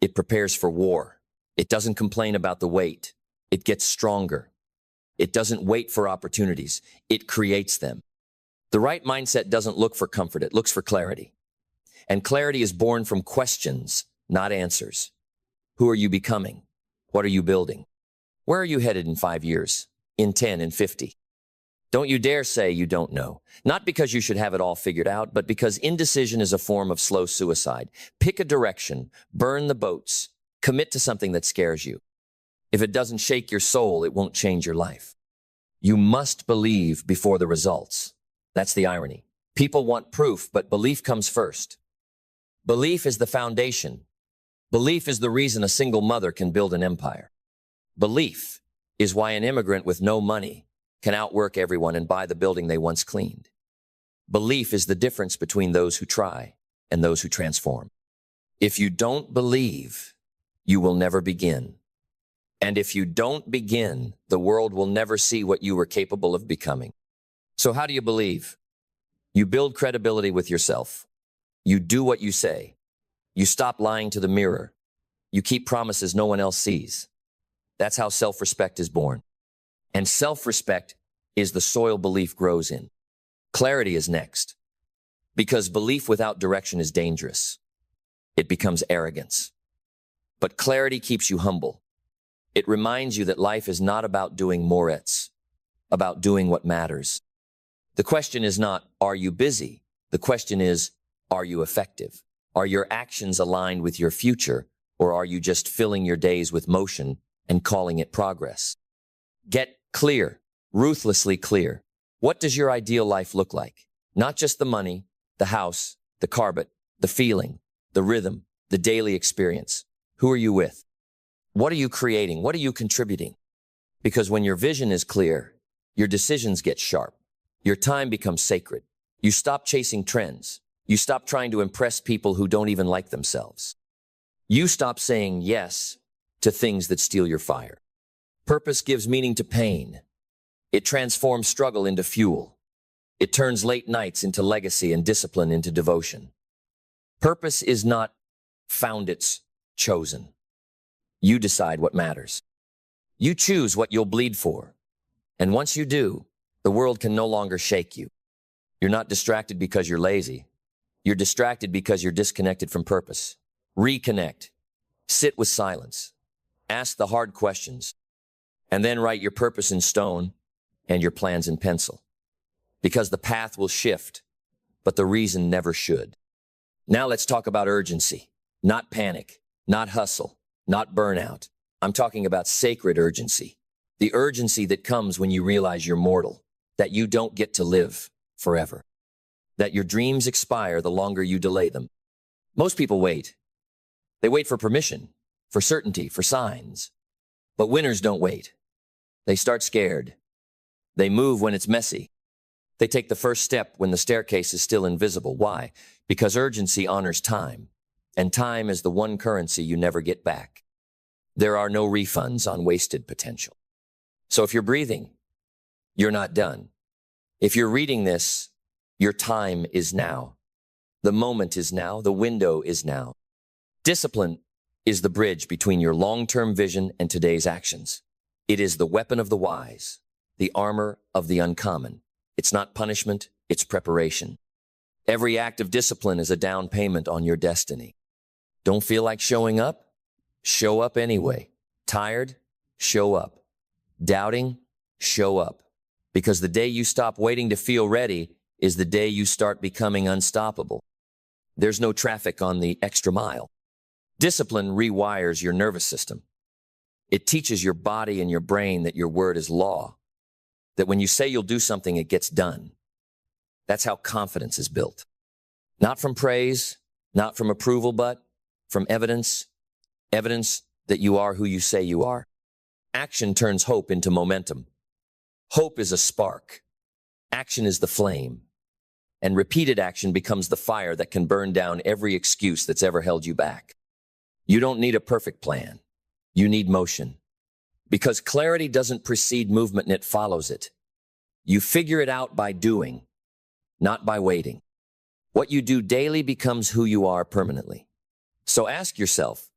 It prepares for war. It doesn't complain about the wait. It gets stronger. It doesn't wait for opportunities. It creates them. The right mindset doesn't look for comfort. It looks for clarity. And clarity is born from questions, not answers. Who are you becoming? What are you building? Where are you headed in 5 years? In 10, in 50? Don't you dare say you don't know. Not because you should have it all figured out, but because indecision is a form of slow suicide. Pick a direction, burn the boats, commit to something that scares you. If it doesn't shake your soul, it won't change your life. You must believe before the results. That's the irony. People want proof, but belief comes first. Belief is the foundation. Belief is the reason a single mother can build an empire. Belief is why an immigrant with no money can outwork everyone and buy the building they once cleaned. Belief is the difference between those who try and those who transform. If you don't believe, you will never begin. And if you don't begin, the world will never see what you were capable of becoming. So how do you believe? You build credibility with yourself. You do what you say. You stop lying to the mirror. You keep promises no one else sees. That's how self-respect is born. And self-respect is the soil belief grows in. Clarity is next. Because belief without direction is dangerous. It becomes arrogance. But clarity keeps you humble. It reminds you that life is not about doing more. It's about doing what matters. The question is not, are you busy? The question is, are you effective? Are your actions aligned with your future, or are you just filling your days with motion and calling it progress? Get clear, ruthlessly clear. What does your ideal life look like? Not just the money, the house, the car, but the feeling, the rhythm, the daily experience. Who are you with? What are you creating? What are you contributing? Because when your vision is clear, your decisions get sharp. Your time becomes sacred. You stop chasing trends. You stop trying to impress people who don't even like themselves. You stop saying yes to things that steal your fire. Purpose gives meaning to pain. It transforms struggle into fuel. It turns late nights into legacy and discipline into devotion. Purpose is not found, it's chosen. You decide what matters. You choose what you'll bleed for. And once you do, the world can no longer shake you. You're not distracted because you're lazy. You're distracted because you're disconnected from purpose. Reconnect. Sit with silence. Ask the hard questions. And then write your purpose in stone and your plans in pencil. Because the path will shift, but the reason never should. Now let's talk about urgency. Not panic, not hustle, not burnout. I'm talking about sacred urgency. The urgency that comes when you realize you're mortal, that you don't get to live forever, that your dreams expire the longer you delay them. Most people wait. They wait for permission, for certainty, for signs. But winners don't wait. They start scared. They move when it's messy. They take the first step when the staircase is still invisible. Why? Because urgency honors time, and time is the one currency you never get back. There are no refunds on wasted potential. So if you're breathing, you're not done. If you're reading this, your time is now. The moment is now. The window is now. Discipline is the bridge between your long-term vision and today's actions. It is the weapon of the wise, the armor of the uncommon. It's not punishment, it's preparation. Every act of discipline is a down payment on your destiny. Don't feel like showing up? Show up anyway. Tired? Show up. Doubting? Show up. Because the day you stop waiting to feel ready is the day you start becoming unstoppable. There's no traffic on the extra mile. Discipline rewires your nervous system. It teaches your body and your brain that your word is law, that when you say you'll do something, it gets done. That's how confidence is built. Not from praise, not from approval, but from evidence that you are who you say you are. Action turns hope into momentum. Hope is a spark. Action is the flame. And repeated action becomes the fire that can burn down every excuse that's ever held you back. You don't need a perfect plan. You need motion. Because clarity doesn't precede movement and it follows it. You figure it out by doing, not by waiting. What you do daily becomes who you are permanently. So ask yourself,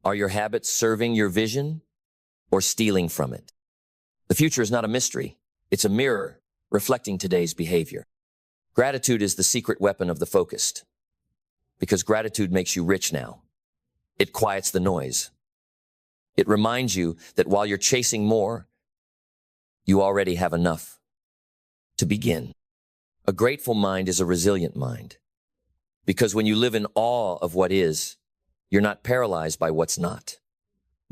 are your habits serving your vision or stealing from it? The future is not a mystery. It's a mirror reflecting today's behavior. Gratitude is the secret weapon of the focused. Because gratitude makes you rich now. It quiets the noise. It reminds you that while you're chasing more, you already have enough to begin. A grateful mind is a resilient mind. Because when you live in awe of what is, you're not paralyzed by what's not.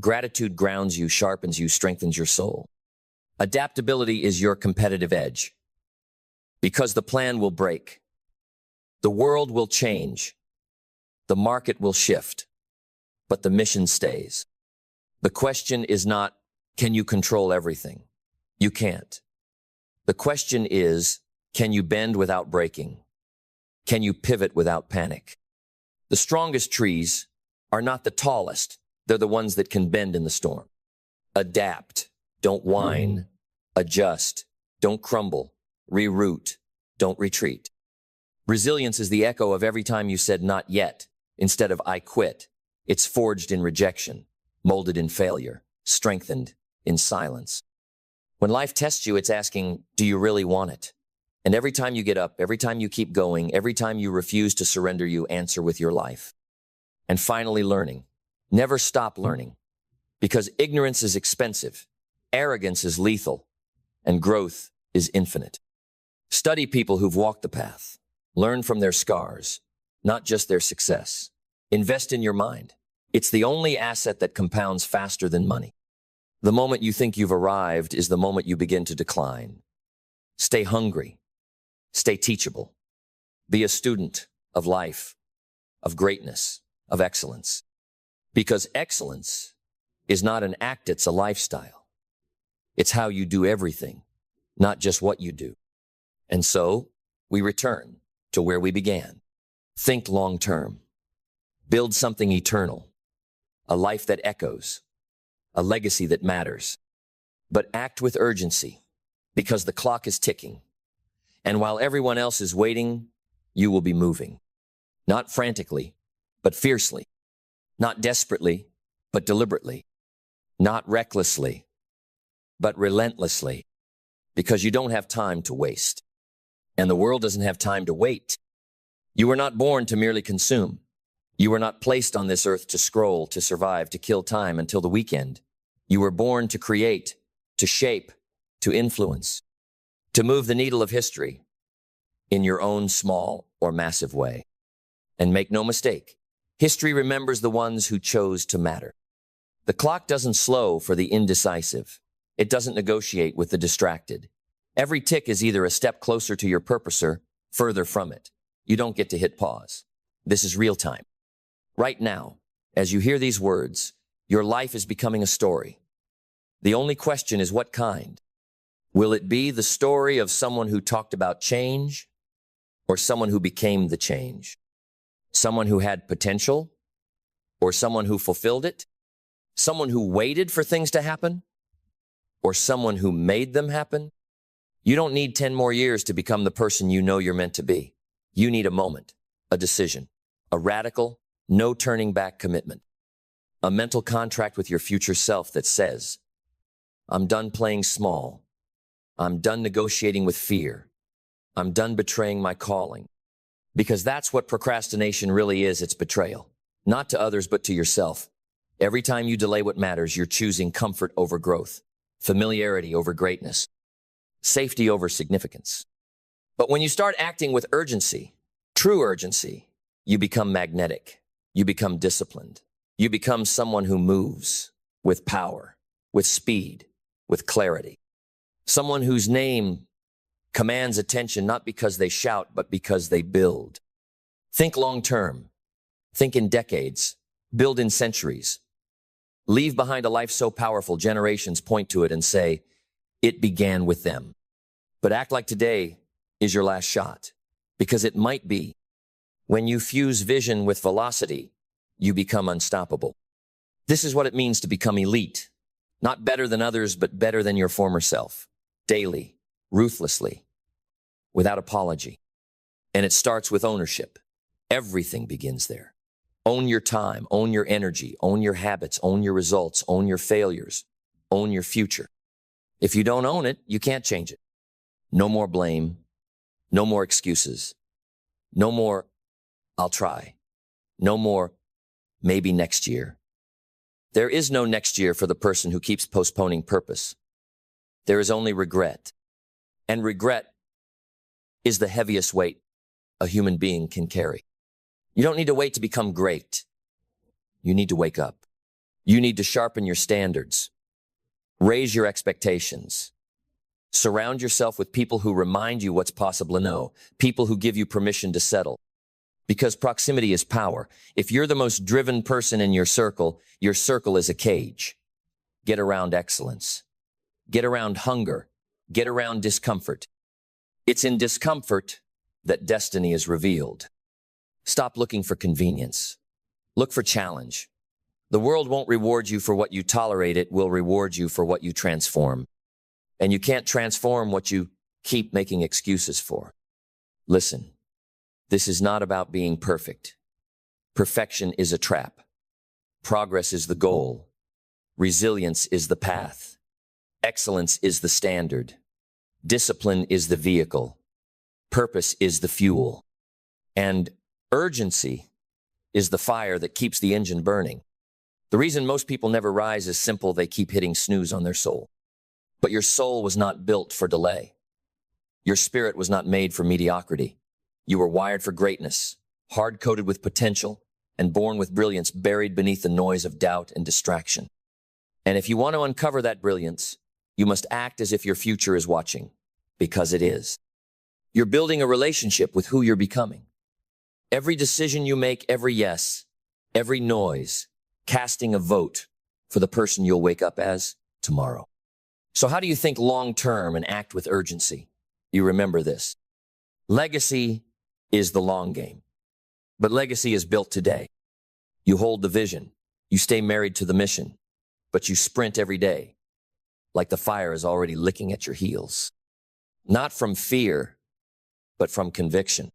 Gratitude grounds you, sharpens you, strengthens your soul. Adaptability is your competitive edge. Because the plan will break. The world will change. The market will shift. But the mission stays. The question is not, can you control everything? You can't. The question is, can you bend without breaking? Can you pivot without panic? The strongest trees are not the tallest. They're the ones that can bend in the storm. Adapt. Don't whine. Adjust. Don't crumble. Reroute. Don't retreat. Resilience is the echo of every time you said not yet instead of I quit. It's forged in rejection, molded in failure, strengthened in silence. When life tests you, it's asking, do you really want it? And every time you get up, every time you keep going, every time you refuse to surrender, you answer with your life. And finally, learning. Never stop learning. Because ignorance is expensive, arrogance is lethal, and growth is infinite. Study people who've walked the path. Learn from their scars, not just their success. Invest in your mind. It's the only asset that compounds faster than money. The moment you think you've arrived is the moment you begin to decline. Stay hungry. Stay teachable. Be a student of life, of greatness, of excellence. Because excellence is not an act, it's a lifestyle. It's how you do everything, not just what you do. And so, we return to where we began. Think long-term. Build something eternal. A life that echoes. A legacy that matters. But act with urgency, because the clock is ticking. And while everyone else is waiting, you will be moving. Not frantically, but fiercely. Not desperately, but deliberately. Not recklessly, but relentlessly. Because you don't have time to waste. And the world doesn't have time to wait. You were not born to merely consume. You were not placed on this earth to scroll, to survive, to kill time until the weekend. You were born to create, to shape, to influence, to move the needle of history in your own small or massive way. And make no mistake, History remembers the ones who chose to matter. The clock doesn't slow for the indecisive. It doesn't negotiate with the distracted. Every tick is either a step closer to your purpose or further from it. You don't get to hit pause. This is real time. Right now, as you hear these words, your life is becoming a story. The only question is what kind? Will it be the story of someone who talked about change or someone who became the change? Someone who had potential or someone who fulfilled it? Someone who waited for things to happen or someone who made them happen? You don't need 10 more years to become the person you know you're meant to be. You need a moment, a decision, a radical, no turning back commitment, a mental contract with your future self that says, I'm done playing small. I'm done negotiating with fear. I'm done betraying my calling. Because that's what procrastination really is. It's betrayal, not to others, but to yourself. Every time you delay what matters, you're choosing comfort over growth, familiarity over greatness, safety over significance. But when you start acting with urgency, true urgency, you become magnetic. You become disciplined. You become someone who moves with power, with speed, with clarity. Someone whose name commands attention not because they shout, but because they build. Think long term. Think in decades. Build in centuries. Leave behind a life so powerful generations point to it and say, it began with them. But act like today is your last shot, because it might be. When you fuse vision with velocity, you become unstoppable. This is what it means to become elite. Not better than others, but better than your former self. Daily, ruthlessly, without apology. And it starts with ownership. Everything begins there. Own your time, own your energy, own your habits, own your results, own your failures, own your future. If you don't own it, you can't change it. No more blame. No more excuses. No more, I'll try. No more, maybe next year. There is no next year for the person who keeps postponing purpose. There is only regret. And regret is the heaviest weight a human being can carry. You don't need to wait to become great. You need to wake up. You need to sharpen your standards. Raise your expectations. Surround yourself with people who remind you what's possible to know, people who give you permission to settle. Because proximity is power. If you're the most driven person in your circle is a cage. Get around excellence. Get around hunger. Get around discomfort. It's in discomfort that destiny is revealed. Stop looking for convenience. Look for challenge. The world won't reward you for what you tolerate. It will reward you for what you transform. And you can't transform what you keep making excuses for. Listen, this is not about being perfect. Perfection is a trap. Progress is the goal. Resilience is the path. Excellence is the standard. Discipline is the vehicle. Purpose is the fuel. And urgency is the fire that keeps the engine burning. The reason most people never rise is simple. They keep hitting snooze on their soul. But your soul was not built for delay. Your spirit was not made for mediocrity. You were wired for greatness, hard-coded with potential, and born with brilliance buried beneath the noise of doubt and distraction. And if you want to uncover that brilliance, you must act as if your future is watching, because it is. You're building a relationship with who you're becoming. Every decision you make, every yes, every noise, casting a vote for the person you'll wake up as tomorrow. So how do you think long-term and act with urgency? You remember this. Legacy is the long game, but legacy is built today. You hold the vision. You stay married to the mission, but you sprint every day like the fire is already licking at your heels. Not from fear, but from conviction.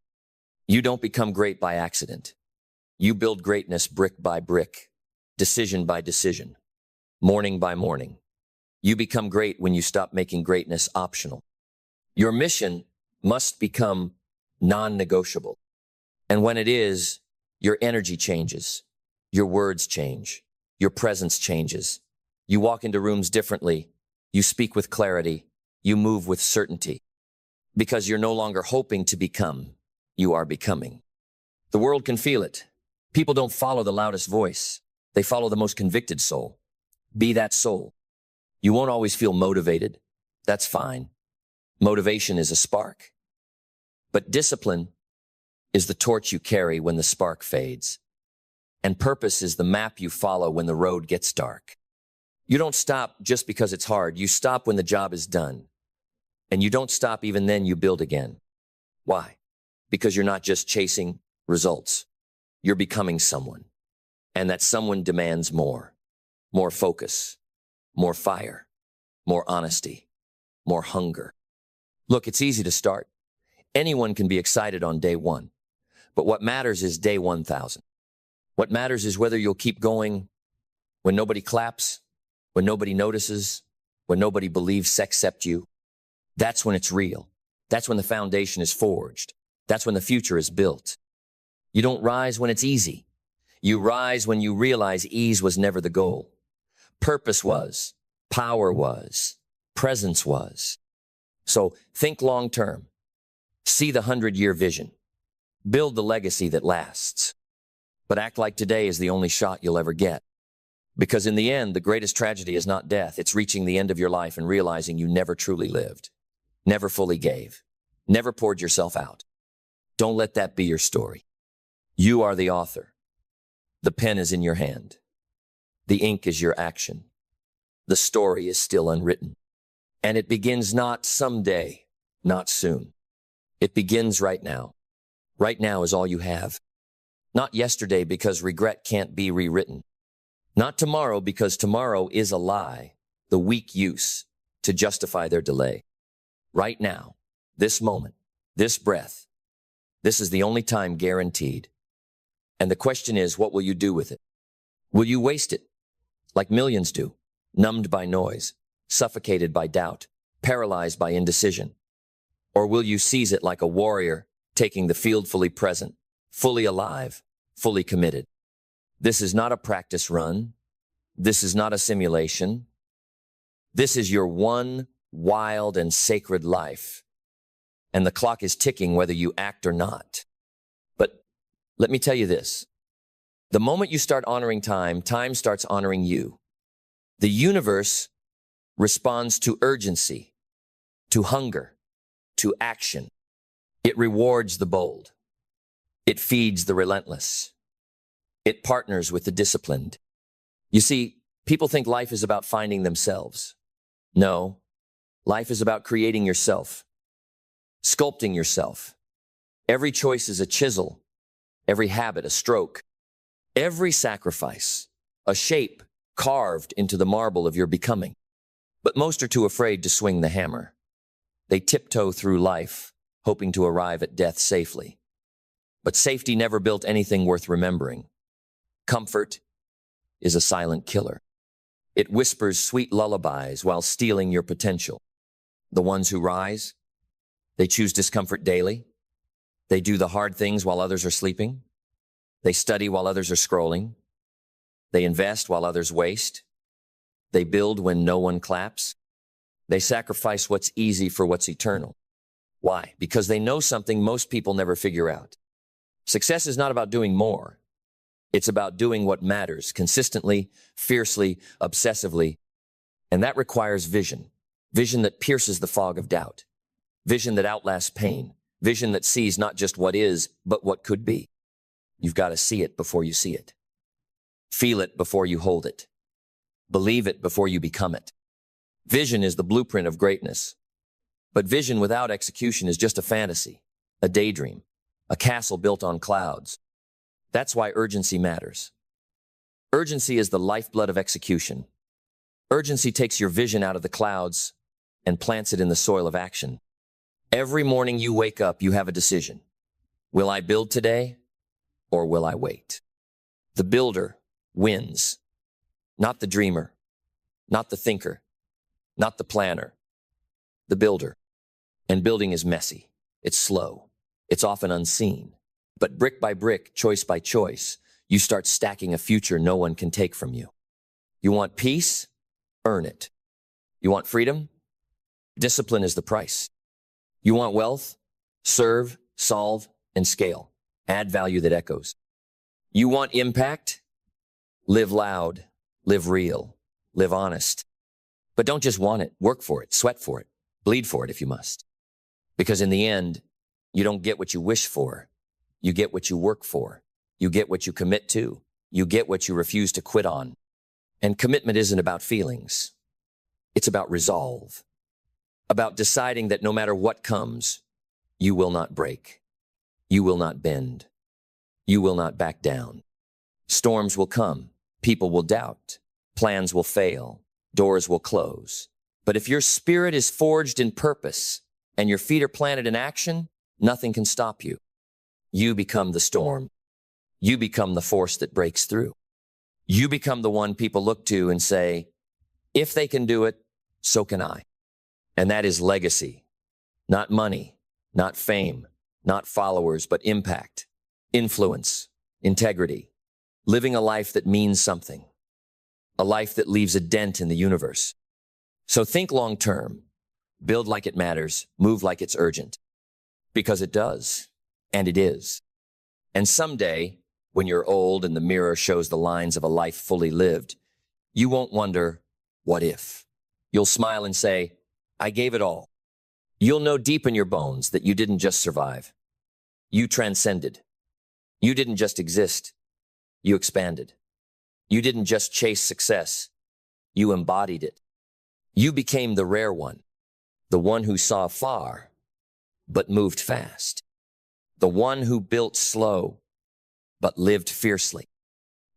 You don't become great by accident. You build greatness brick by brick, decision by decision, morning by morning. You become great when you stop making greatness optional. Your mission must become non-negotiable. And when it is, your energy changes, your words change, your presence changes. You walk into rooms differently. You speak with clarity. You move with certainty. Because you're no longer hoping to become, you are becoming. The world can feel it. People don't follow the loudest voice. They follow the most convicted soul. Be that soul. You won't always feel motivated. That's fine. Motivation is a spark. But discipline is the torch you carry when the spark fades. And purpose is the map you follow when the road gets dark. You don't stop just because it's hard. You stop when the job is done. And you don't stop even then, you build again. Why? Because you're not just chasing results. You're becoming someone. And that someone demands more. More focus. More fire. More honesty. More hunger. Look, it's easy to start. Anyone can be excited on day one. But what matters is day 1,000. What matters is whether you'll keep going when nobody claps, when nobody notices, when nobody believes except you. That's when it's real. That's when the foundation is forged. That's when the future is built. You don't rise when it's easy. You rise when you realize ease was never the goal. Purpose was, power was, presence was. So think long term. See the 100-year vision. Build the legacy that lasts. But act like today is the only shot you'll ever get. Because in the end, the greatest tragedy is not death. It's reaching the end of your life and realizing you never truly lived, never fully gave, never poured yourself out. Don't let that be your story. You are the author. The pen is in your hand. The ink is your action. The story is still unwritten. And it begins not someday, not soon. It begins right now. Right now is all you have. Not yesterday, because regret can't be rewritten. Not tomorrow, because tomorrow is a lie, the weak use to justify their delay. Right now, this moment, this breath, this is the only time guaranteed. And the question is, what will you do with it? Will you waste it, like millions do, numbed by noise, suffocated by doubt, paralyzed by indecision? Or will you seize it like a warrior, taking the field fully present, fully alive, fully committed? This is not a practice run. This is not a simulation. This is your one wild and sacred life. And the clock is ticking whether you act or not. But let me tell you this. The moment you start honoring time, time starts honoring you. The universe responds to urgency, to hunger, to action. It rewards the bold. It feeds the relentless. It partners with the disciplined. You see, people think life is about finding themselves. No, life is about creating yourself, sculpting yourself. Every choice is a chisel, every habit a stroke, every sacrifice a shape carved into the marble of your becoming. But most are too afraid to swing the hammer. They tiptoe through life, hoping to arrive at death safely. But safety never built anything worth remembering. Comfort is a silent killer. It whispers sweet lullabies while stealing your potential. The ones who rise, they choose discomfort daily. They do the hard things while others are sleeping. They study while others are scrolling. They invest while others waste. They build when no one claps. They sacrifice what's easy for what's eternal. Why? Because they know something most people never figure out. Success is not about doing more. It's about doing what matters consistently, fiercely, obsessively. And that requires vision. Vision that pierces the fog of doubt. Vision that outlasts pain. Vision that sees not just what is, but what could be. You've got to see it before you see it. Feel it before you hold it. Believe it before you become it. Vision is the blueprint of greatness. But vision without execution is just a fantasy, a daydream, a castle built on clouds. That's why urgency matters. Urgency is the lifeblood of execution. Urgency takes your vision out of the clouds and plants it in the soil of action. Every morning you wake up, you have a decision. Will I build today or will I wait? The builder wins, not the dreamer, not the thinker, not the planner, the builder. And building is messy. It's slow. It's often unseen. But brick by brick, choice by choice, you start stacking a future no one can take from you. You want peace? Earn it. You want freedom? Discipline is the price. You want wealth? Serve, solve, and scale. Add value that echoes. You want impact? Live loud, live real, live honest. But don't just want it, work for it, sweat for it, bleed for it if you must. Because in the end, you don't get what you wish for. You get what you work for. You get what you commit to. You get what you refuse to quit on. And commitment isn't about feelings. It's about resolve. About deciding that no matter what comes, you will not break. You will not bend. You will not back down. Storms will come. People will doubt. Plans will fail. Doors will close. But if your spirit is forged in purpose and your feet are planted in action, nothing can stop you. You become the storm. You become the force that breaks through. You become the one people look to and say, if they can do it, so can I. And that is legacy. Not money, not fame, not followers, but impact, influence, integrity, living a life that means something, a life that leaves a dent in the universe. So think long term, build like it matters, move like it's urgent, because it does, and it is. And someday, when you're old and the mirror shows the lines of a life fully lived, you won't wonder, what if? You'll smile and say, I gave it all. You'll know deep in your bones that you didn't just survive. You transcended. You didn't just exist. You expanded. You didn't just chase success. You embodied it. You became the rare one, the one who saw far, but moved fast. The one who built slow, but lived fiercely.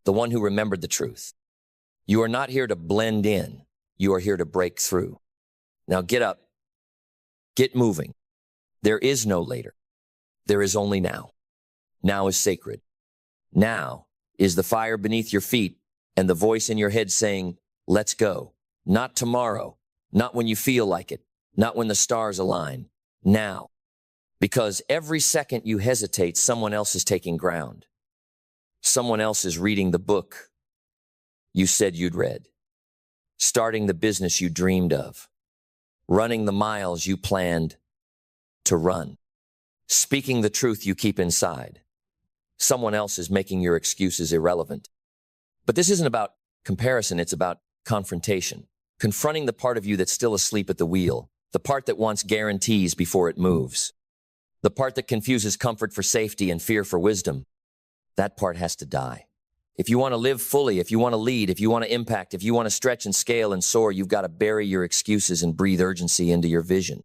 The one who remembered the truth. You are not here to blend in. You are here to break through. Now get up. Get moving. There is no later. There is only now. Now is sacred. Now is the fire beneath your feet and the voice in your head saying, let's go. Not tomorrow. Not when you feel like it. Not when the stars align. Now. Because every second you hesitate, someone else is taking ground. Someone else is reading the book you said you'd read. Starting the business you dreamed of. Running the miles you planned to run. Speaking the truth you keep inside. Someone else is making your excuses irrelevant. But this isn't about comparison, it's about confrontation. Confronting the part of you that's still asleep at the wheel. The part that wants guarantees before it moves. The part that confuses comfort for safety and fear for wisdom. That part has to die. If you want to live fully, if you want to lead, if you want to impact, if you want to stretch and scale and soar, you've got to bury your excuses and breathe urgency into your vision.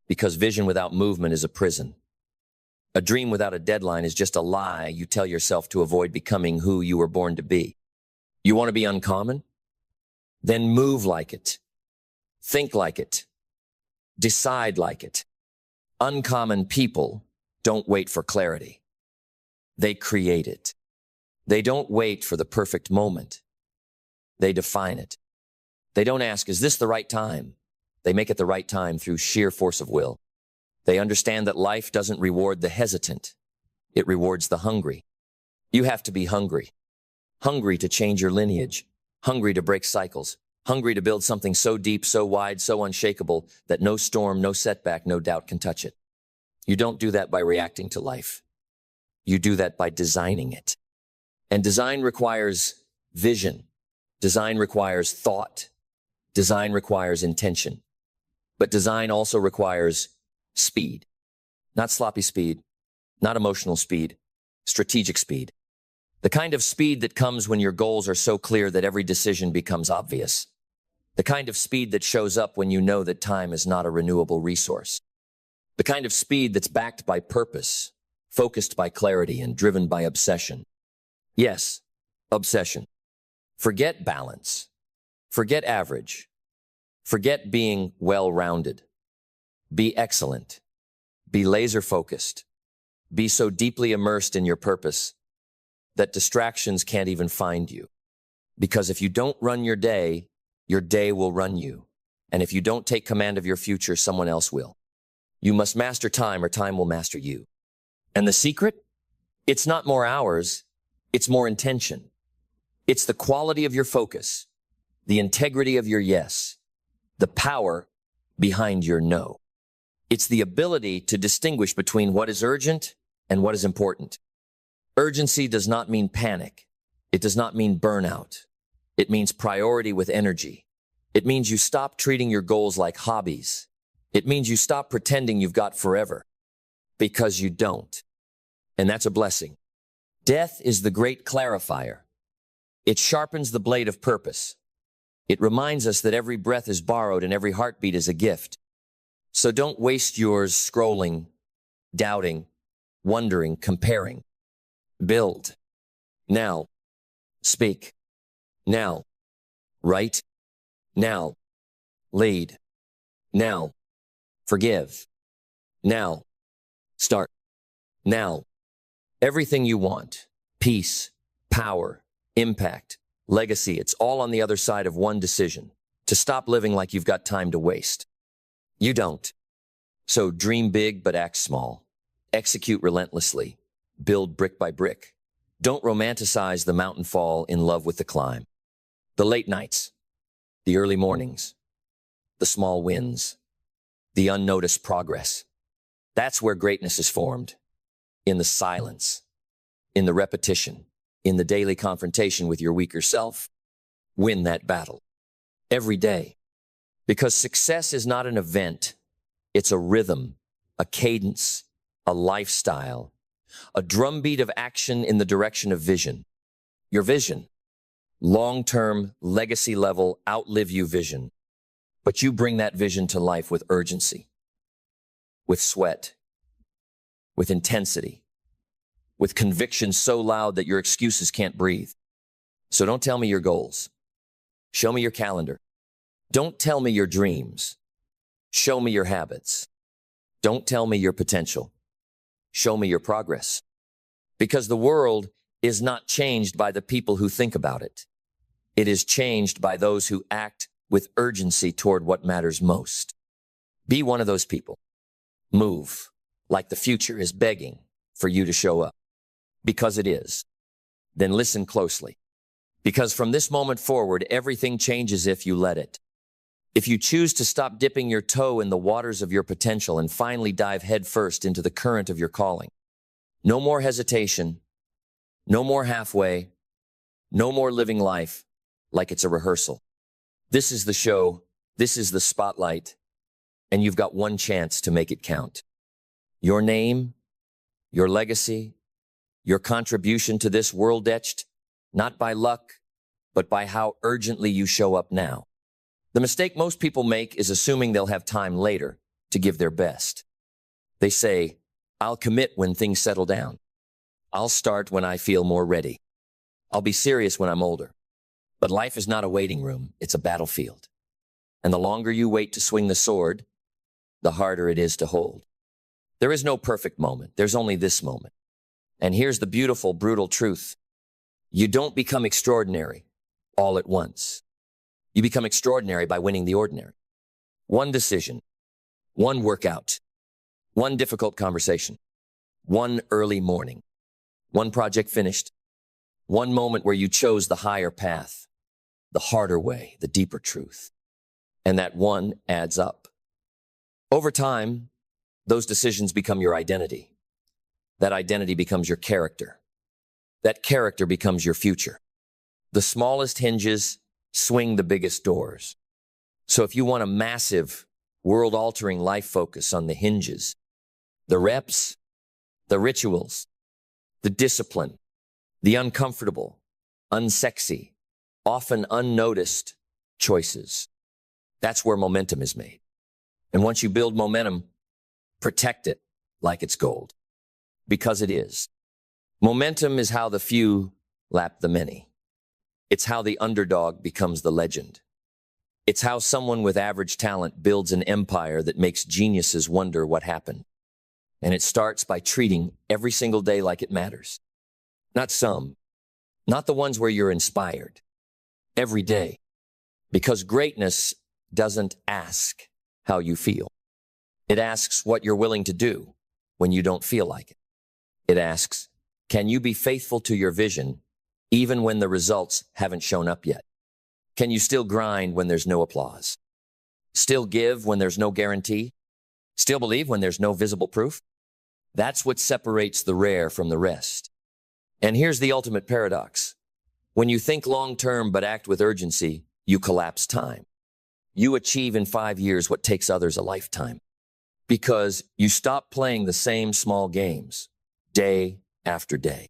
Because vision without movement is a prison. A dream without a deadline is just a lie you tell yourself to avoid becoming who you were born to be. You want to be uncommon? Then move like it. Think like it. Decide like it. Uncommon people don't wait for clarity. They create it. They don't wait for the perfect moment. They define it. They don't ask, is this the right time? They make it the right time through sheer force of will. They understand that life doesn't reward the hesitant. It rewards the hungry. You have to be hungry. Hungry to change your lineage. Hungry to break cycles. Hungry to build something so deep, so wide, so unshakable that no storm, no setback, no doubt can touch it. You don't do that by reacting to life. You do that by designing it. And design requires vision. Design requires thought. Design requires intention. But design also requires speed. Not sloppy speed, not emotional speed, strategic speed. The kind of speed that comes when your goals are so clear that every decision becomes obvious. The kind of speed that shows up when you know that time is not a renewable resource. The kind of speed that's backed by purpose, focused by clarity, and driven by obsession. Yes, obsession. Forget balance. Forget average. Forget being well-rounded. Be excellent. Be laser-focused. Be so deeply immersed in your purpose that distractions can't even find you. Because if you don't run your day will run you. And if you don't take command of your future, someone else will. You must master time or time will master you. And the secret? It's not more hours. It's more intention. It's the quality of your focus, the integrity of your yes, the power behind your no. It's the ability to distinguish between what is urgent and what is important. Urgency does not mean panic. It does not mean burnout. It means priority with energy. It means you stop treating your goals like hobbies. It means you stop pretending you've got forever, because you don't. And that's a blessing. Death is the great clarifier. It sharpens the blade of purpose. It reminds us that every breath is borrowed and every heartbeat is a gift. So don't waste yours scrolling, doubting, wondering, comparing. Build. Now. Speak. Now. Write. Now. Lead. Now. Forgive. Now. Start. Now. Everything you want. Peace, power, impact, legacy. It's all on the other side of one decision. To stop living like you've got time to waste. You don't. So dream big but act small. Execute relentlessly. Build brick by brick. Don't romanticize the mountain, fall in love with the climb. The late nights, the early mornings, the small wins, the unnoticed progress. That's where greatness is formed. In the silence, in the repetition, in the daily confrontation with your weaker self. Win that battle every day. Because success is not an event. It's a rhythm, a cadence, a lifestyle, a drumbeat of action in the direction of vision. Your vision, long-term, legacy-level, outlive you vision. But you bring that vision to life with urgency, with sweat, with intensity, with conviction so loud that your excuses can't breathe. So don't tell me your goals. Show me your calendar. Don't tell me your dreams. Show me your habits. Don't tell me your potential. Show me your progress. Because the world is not changed by the people who think about it. It is changed by those who act with urgency toward what matters most. Be one of those people. Move like the future is begging for you to show up. Because it is. Then listen closely. Because from this moment forward, everything changes if you let it. If you choose to stop dipping your toe in the waters of your potential and finally dive headfirst into the current of your calling. No more hesitation. No more halfway. No more living life like it's a rehearsal. This is the show. This is the spotlight. And you've got one chance to make it count. Your name, your legacy, your contribution to this world etched, not by luck, but by how urgently you show up now. The mistake most people make is assuming they'll have time later to give their best. They say, I'll commit when things settle down. I'll start when I feel more ready. I'll be serious when I'm older. But life is not a waiting room, it's a battlefield. And the longer you wait to swing the sword, the harder it is to hold. There is no perfect moment, there's only this moment. And here's the beautiful, brutal truth. You don't become extraordinary all at once. You become extraordinary by winning the ordinary. One decision, one workout, one difficult conversation, one early morning, one project finished, one moment where you chose the higher path, the harder way, the deeper truth. And that one adds up. Over time, those decisions become your identity. That identity becomes your character. That character becomes your future. The smallest hinges swing the biggest doors. So if you want a massive, world-altering life focus on the hinges, the reps, the rituals, the discipline, the uncomfortable, unsexy, often unnoticed choices, that's where momentum is made. And once you build momentum, protect it like it's gold. Because it is. Momentum is how the few lap the many. It's how the underdog becomes the legend. It's how someone with average talent builds an empire that makes geniuses wonder what happened. And it starts by treating every single day like it matters. Not some. Not the ones where you're inspired. Every day. Because greatness doesn't ask how you feel. It asks what you're willing to do when you don't feel like it. It asks, can you be faithful to your vision even when the results haven't shown up yet? Can you still grind when there's no applause? Still give when there's no guarantee? Still believe when there's no visible proof? That's what separates the rare from the rest. And here's the ultimate paradox. When you think long-term but act with urgency, you collapse time. You achieve in 5 years what takes others a lifetime. Because you stop playing the same small games day after day.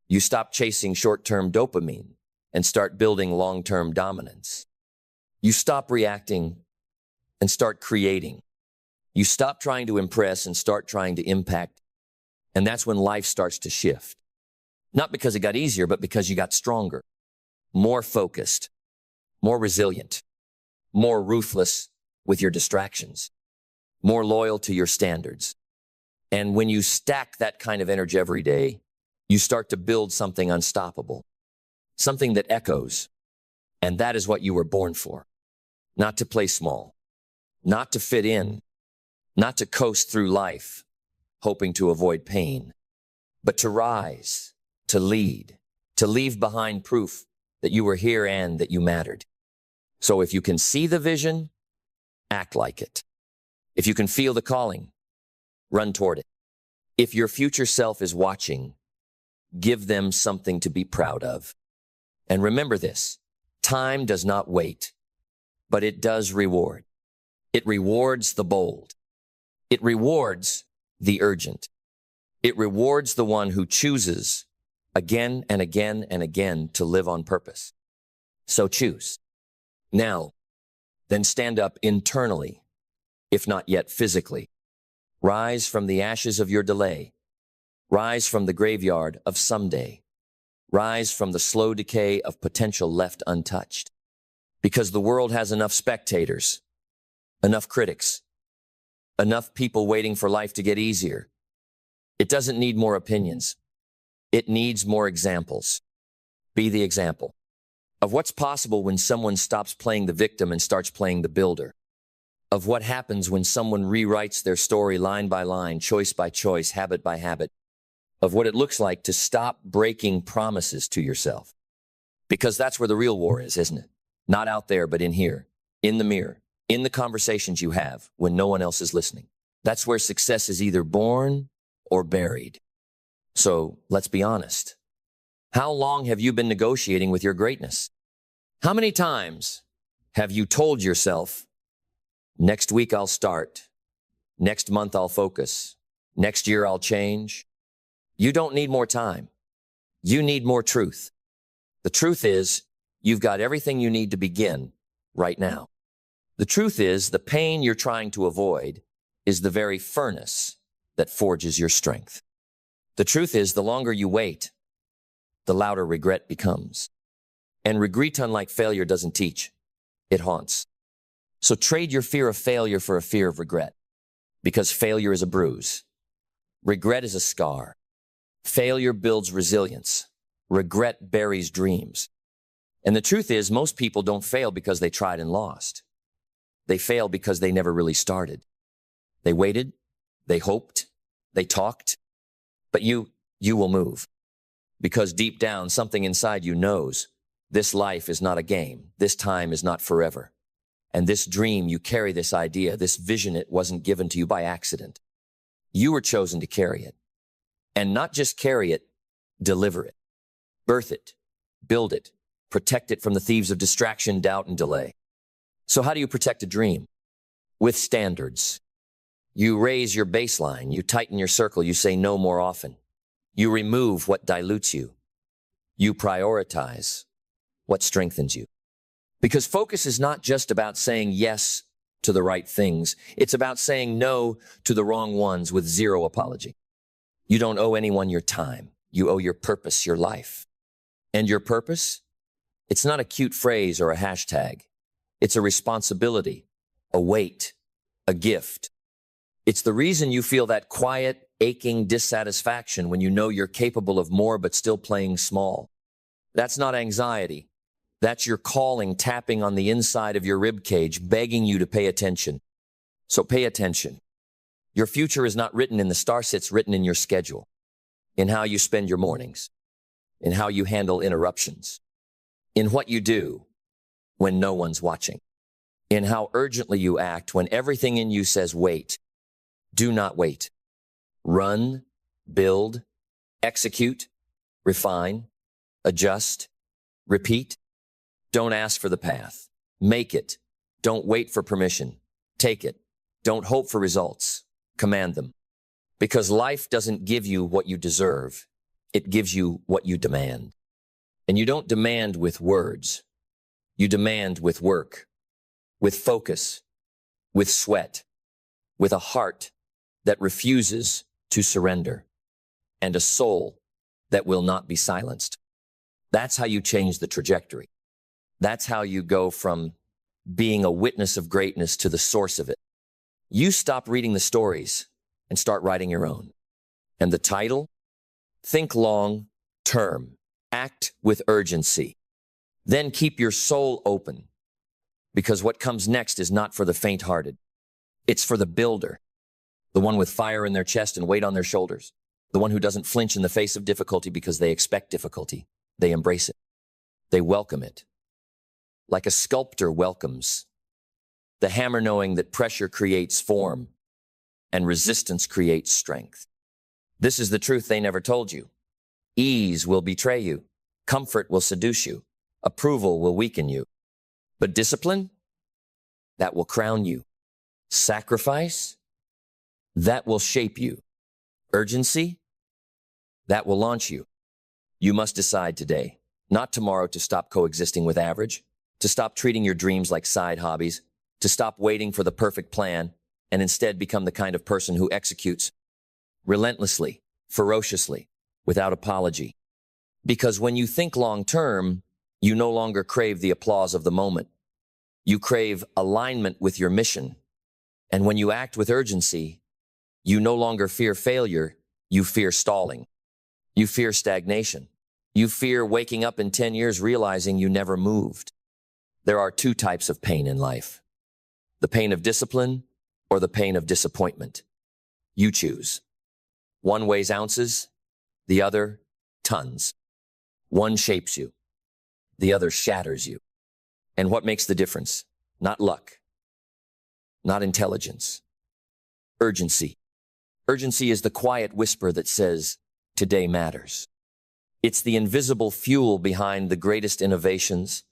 You stop chasing short-term dopamine and start building long-term dominance. You stop reacting and start creating. You stop trying to impress and start trying to impact. And that's when life starts to shift. Not because it got easier, but because you got stronger, more focused, more resilient, more ruthless with your distractions, more loyal to your standards. And when you stack that kind of energy every day, you start to build something unstoppable, something that echoes. And that is what you were born for. Not to play small, not to fit in, not to coast through life, hoping to avoid pain, but to rise, to lead, to leave behind proof that you were here and that you mattered. So if you can see the vision, act like it. If you can feel the calling, run toward it. If your future self is watching, give them something to be proud of. And remember this, time does not wait, but it does reward. It rewards the bold. It rewards the urgent. It rewards the one who chooses again and again and again to live on purpose. So choose. Now, then stand up internally, if not yet physically. Rise from the ashes of your delay. Rise from the graveyard of someday. Rise from the slow decay of potential left untouched. Because the world has enough spectators, enough critics, enough people waiting for life to get easier. It doesn't need more opinions. It needs more examples. Be the example of what's possible when someone stops playing the victim and starts playing the builder. Of what happens when someone rewrites their story line by line, choice by choice, habit by habit. Of what it looks like to stop breaking promises to yourself. Because that's where the real war is, isn't it? Not out there, but in here, in the mirror, in the conversations you have when no one else is listening. That's where success is either born or buried. So let's be honest. How long have you been negotiating with your greatness? How many times have you told yourself, next week I'll start, next month I'll focus, next year I'll change? You don't need more time. You need more truth. The truth is, you've got everything you need to begin right now. The truth is, the pain you're trying to avoid is the very furnace that forges your strength. The truth is, the longer you wait, the louder regret becomes. And regret, unlike failure, doesn't teach. It haunts. So trade your fear of failure for a fear of regret. Because failure is a bruise. Regret is a scar. Failure builds resilience. Regret buries dreams. And the truth is, most people don't fail because they tried and lost. They fail because they never really started. They waited, they hoped, they talked, but you will move. Because deep down, something inside you knows this life is not a game. This time is not forever. And this dream, you carry this idea, this vision, it wasn't given to you by accident. You were chosen to carry it. And not just carry it, deliver it. Birth it, build it, protect it from the thieves of distraction, doubt, and delay. So how do you protect a dream? With standards. You raise your baseline, you tighten your circle, you say no more often. You remove what dilutes you. You prioritize what strengthens you. Because focus is not just about saying yes to the right things. It's about saying no to the wrong ones with zero apology. You don't owe anyone your time. You owe your purpose, your life. And your purpose? It's not a cute phrase or a hashtag. It's a responsibility, a weight, a gift. It's the reason you feel that quiet, aching dissatisfaction when you know you're capable of more but still playing small. That's not anxiety. That's your calling tapping on the inside of your rib cage, begging you to pay attention. So pay attention. Your future is not written in the stars, it's written in your schedule, in how you spend your mornings, in how you handle interruptions, in what you do when no one's watching, in how urgently you act when everything in you says wait. Do not wait. Run, build, execute, refine, adjust, repeat. Don't ask for the path. Make it. Don't wait for permission. Take it. Don't hope for results. Command them. Because life doesn't give you what you deserve. It gives you what you demand. And you don't demand with words. You demand with work, with focus, with sweat, with a heart that refuses to surrender, and a soul that will not be silenced. That's how you change the trajectory. That's how you go from being a witness of greatness to the source of it. You stop reading the stories and start writing your own. And the title? Think long term. Act with urgency. Then keep your soul open, because what comes next is not for the faint-hearted. It's for the builder, the one with fire in their chest and weight on their shoulders, the one who doesn't flinch in the face of difficulty because they expect difficulty. They embrace it. They welcome it. Like a sculptor welcomes the hammer, knowing that pressure creates form and resistance creates strength. This is the truth they never told you. Ease will betray you. Comfort will seduce you. Approval will weaken you. But discipline, that will crown you. Sacrifice, that will shape you. Urgency, that will launch you. You must decide today, not tomorrow, to stop coexisting with average, to stop treating your dreams like side hobbies, to stop waiting for the perfect plan, and instead become the kind of person who executes relentlessly, ferociously, without apology. Because when you think long term, you no longer crave the applause of the moment. You crave alignment with your mission. And when you act with urgency, you no longer fear failure, you fear stalling. You fear stagnation. You fear waking up in 10 years realizing you never moved. There are two types of pain in life: the pain of discipline or the pain of disappointment. You choose. One weighs ounces, the other tons. One shapes you, the other shatters you. And what makes the difference? Not luck, not intelligence. Urgency. Urgency is the quiet whisper that says, today matters. It's the invisible fuel behind the greatest innovations,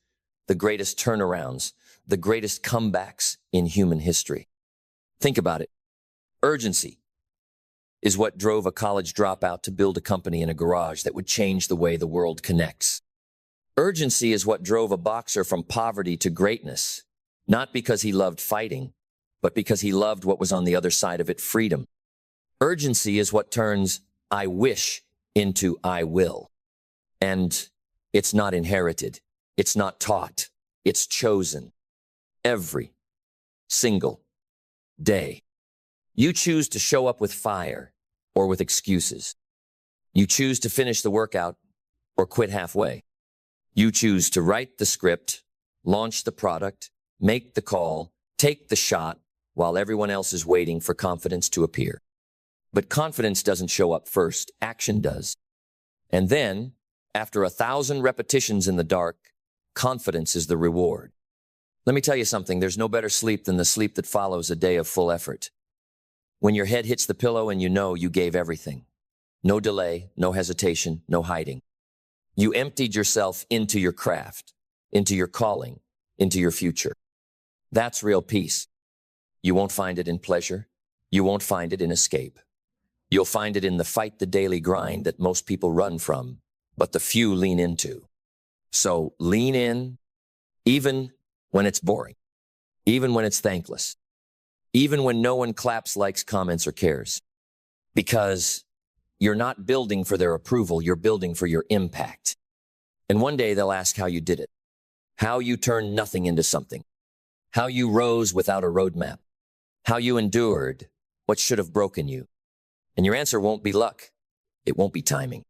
the greatest turnarounds, the greatest comebacks in human history. Think about it. Urgency is what drove a college dropout to build a company in a garage that would change the way the world connects. Urgency is what drove a boxer from poverty to greatness, not because he loved fighting, but because he loved what was on the other side of it: freedom. Urgency is what turns I wish into I will. And it's not inherited. It's not taught. It's chosen. Every single day. You choose to show up with fire or with excuses. You choose to finish the workout or quit halfway. You choose to write the script, launch the product, make the call, take the shot, while everyone else is waiting for confidence to appear. But confidence doesn't show up first. Action does. And then, after 1,000 repetitions in the dark, confidence is the reward. Let me tell you something. There's no better sleep than the sleep that follows a day of full effort. When your head hits the pillow and you know you gave everything. No delay, no hesitation, no hiding. You emptied yourself into your craft, into your calling, into your future. That's real peace. You won't find it in pleasure. You won't find it in escape. You'll find it in the fight, the daily grind that most people run from, but the few lean into. So lean in, even when it's boring, even when it's thankless, even when no one claps, likes, comments, or cares. Because you're not building for their approval, you're building for your impact. And one day they'll ask how you did it, how you turned nothing into something, how you rose without a roadmap, how you endured what should have broken you. And your answer won't be luck. It won't be timing.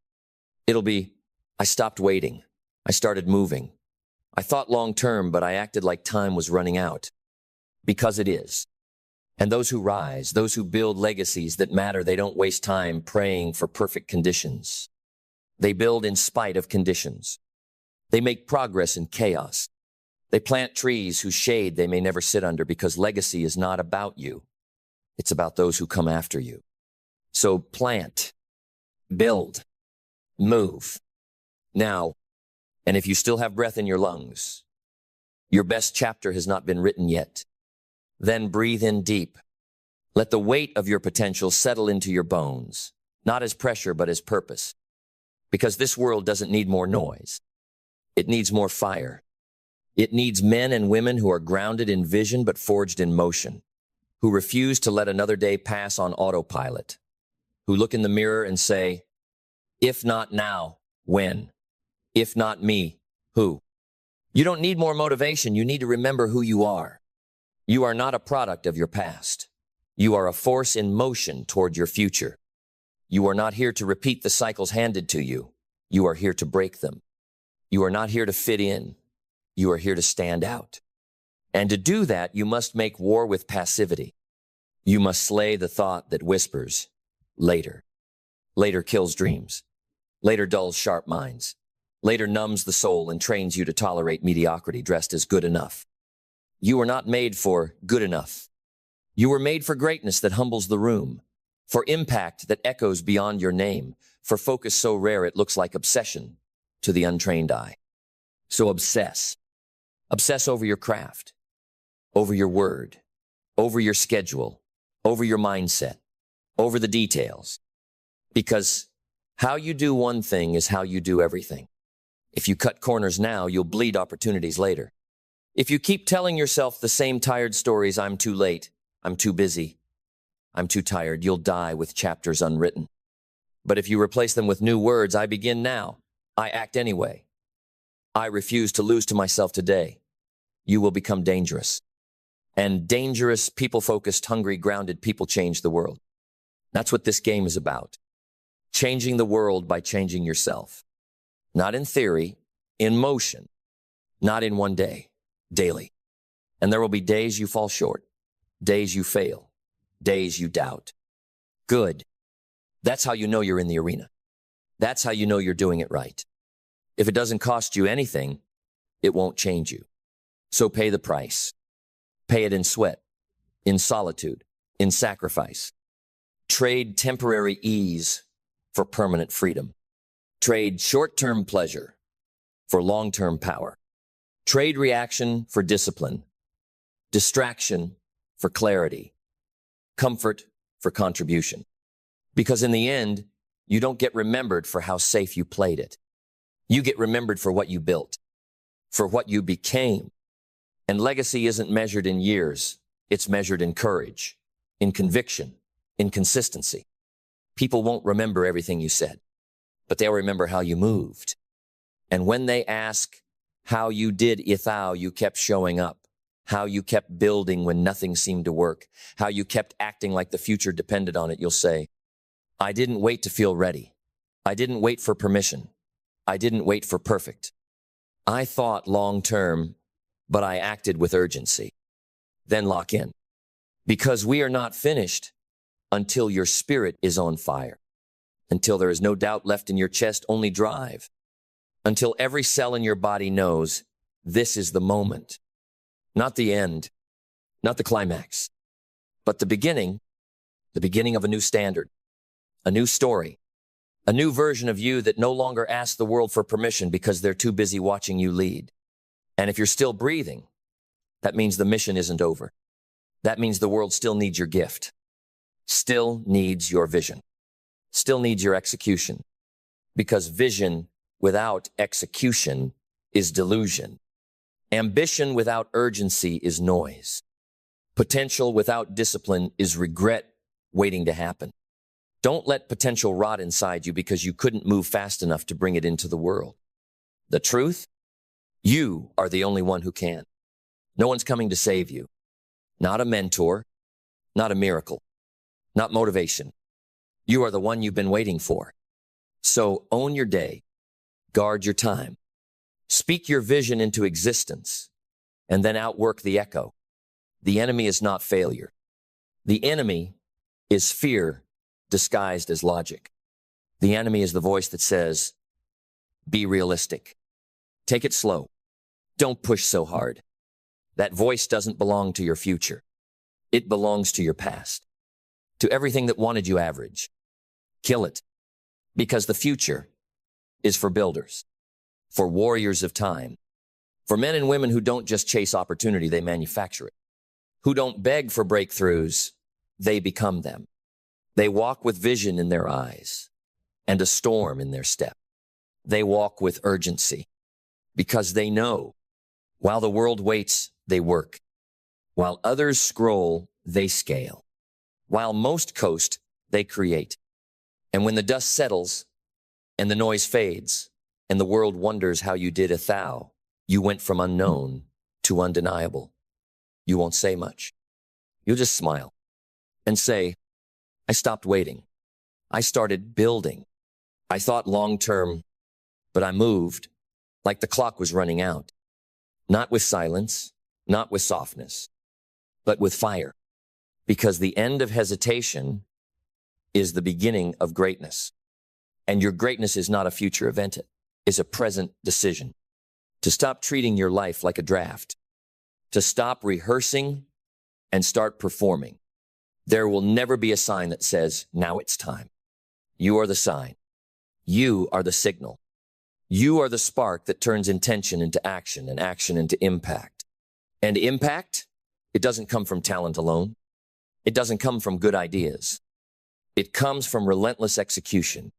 It'll be, I stopped waiting. I started moving. I thought long term, but I acted like time was running out. Because it is. And those who rise, those who build legacies that matter, they don't waste time praying for perfect conditions. They build in spite of conditions. They make progress in chaos. They plant trees whose shade they may never sit under, because legacy is not about you. It's about those who come after you. So plant, build, move, Now, and if you still have breath in your lungs, your best chapter has not been written yet. Then breathe in deep. Let the weight of your potential settle into your bones, not as pressure, but as purpose. Because this world doesn't need more noise. It needs more fire. It needs men and women who are grounded in vision but forged in motion, who refuse to let another day pass on autopilot, who look in the mirror and say, if not now, when? If not me, who? You don't need more motivation. You need to remember who you are. You are not a product of your past. You are a force in motion toward your future. You are not here to repeat the cycles handed to you. You are here to break them. You are not here to fit in. You are here to stand out. And to do that, you must make war with passivity. You must slay the thought that whispers, later. Later kills dreams. Later dulls sharp minds. Later numbs the soul and trains you to tolerate mediocrity dressed as good enough. You were not made for good enough. You were made for greatness that humbles the room, for impact that echoes beyond your name, for focus so rare it looks like obsession to the untrained eye. So obsess. Obsess over your craft, over your word, over your schedule, over your mindset, over the details. Because how you do one thing is how you do everything. If you cut corners now, you'll bleed opportunities later. If you keep telling yourself the same tired stories, I'm too late, I'm too busy, I'm too tired, you'll die with chapters unwritten. But if you replace them with new words, I begin now, I act anyway, I refuse to lose to myself today, you will become dangerous. And dangerous, people-focused, hungry, grounded people change the world. That's what this game is about. Changing the world by changing yourself. Not in theory, in motion. Not in one day, daily. And there will be days you fall short, days you fail, days you doubt. Good. That's how you know you're in the arena. That's how you know you're doing it right. If it doesn't cost you anything, it won't change you. So pay the price. Pay it in sweat, in solitude, in sacrifice. Trade temporary ease for permanent freedom. Trade short-term pleasure for long-term power. Trade reaction for discipline. Distraction for clarity. Comfort for contribution. Because in the end, you don't get remembered for how safe you played it. You get remembered for what you built, for what you became. And legacy isn't measured in years. It's measured in courage, in conviction, in consistency. People won't remember everything you said, but they'll remember how you moved. And when they ask how you did how you kept showing up, how you kept building when nothing seemed to work, how you kept acting like the future depended on it, you'll say, I didn't wait to feel ready. I didn't wait for permission. I didn't wait for perfect. I thought long-term, but I acted with urgency. Then lock in. Because we are not finished until your spirit is on fire. Until there is no doubt left in your chest, only drive. Until every cell in your body knows this is the moment. Not the end, not the climax, but the beginning of a new standard, a new story, a new version of you that no longer asks the world for permission because they're too busy watching you lead. And if you're still breathing, that means the mission isn't over. That means the world still needs your gift, still needs your vision, still needs your execution. Because vision without execution is delusion. Ambition without urgency is noise. Potential without discipline is regret waiting to happen. Don't let potential rot inside you because you couldn't move fast enough to bring it into the world. The truth? You are the only one who can. No one's coming to save you. Not a mentor, not a miracle, not motivation. You are the one you've been waiting for. So own your day, guard your time, speak your vision into existence, and then outwork the echo. The enemy is not failure. The enemy is fear disguised as logic. The enemy is the voice that says, be realistic. Take it slow. Don't push so hard. That voice doesn't belong to your future. It belongs to your past, to everything that wanted you average. Kill it, because the future is for builders. for warriors of time, for men and women who don't just chase opportunity, they manufacture it, who don't beg for breakthroughs, they become them. They walk with vision in their eyes and a storm in their step. They walk with urgency because they know while the world waits, they work. While others scroll, they scale. While most coast, they create. And when the dust settles and the noise fades and the world wonders how you did a thou, you went from unknown to undeniable. You won't say much. You'll just smile and say, I stopped waiting. I started building. I thought long term, but I moved like the clock was running out. Not with silence, not with softness, but with fire. Because the end of hesitation is the beginning of greatness. And your greatness is not a future event. It is a present decision. To stop treating your life like a draft. To stop rehearsing and start performing. There will never be a sign that says, now it's time. You are the sign. You are the signal. You are the spark that turns intention into action and action into impact. And impact, it doesn't come from talent alone. It doesn't come from good ideas. It comes from relentless execution.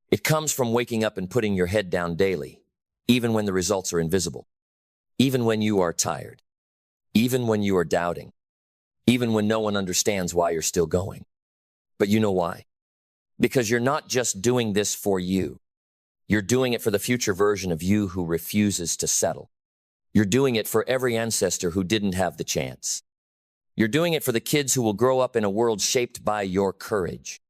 It comes from waking up and putting your head down daily, even when the results are invisible, even when you are tired, even when you are doubting, even when no one understands why you're still going. But you know why? Because you're not just doing this for you. You're doing it for the future version of you who refuses to settle. You're doing it for every ancestor who didn't have the chance. You're doing it for the kids who will grow up in a world shaped by your courage.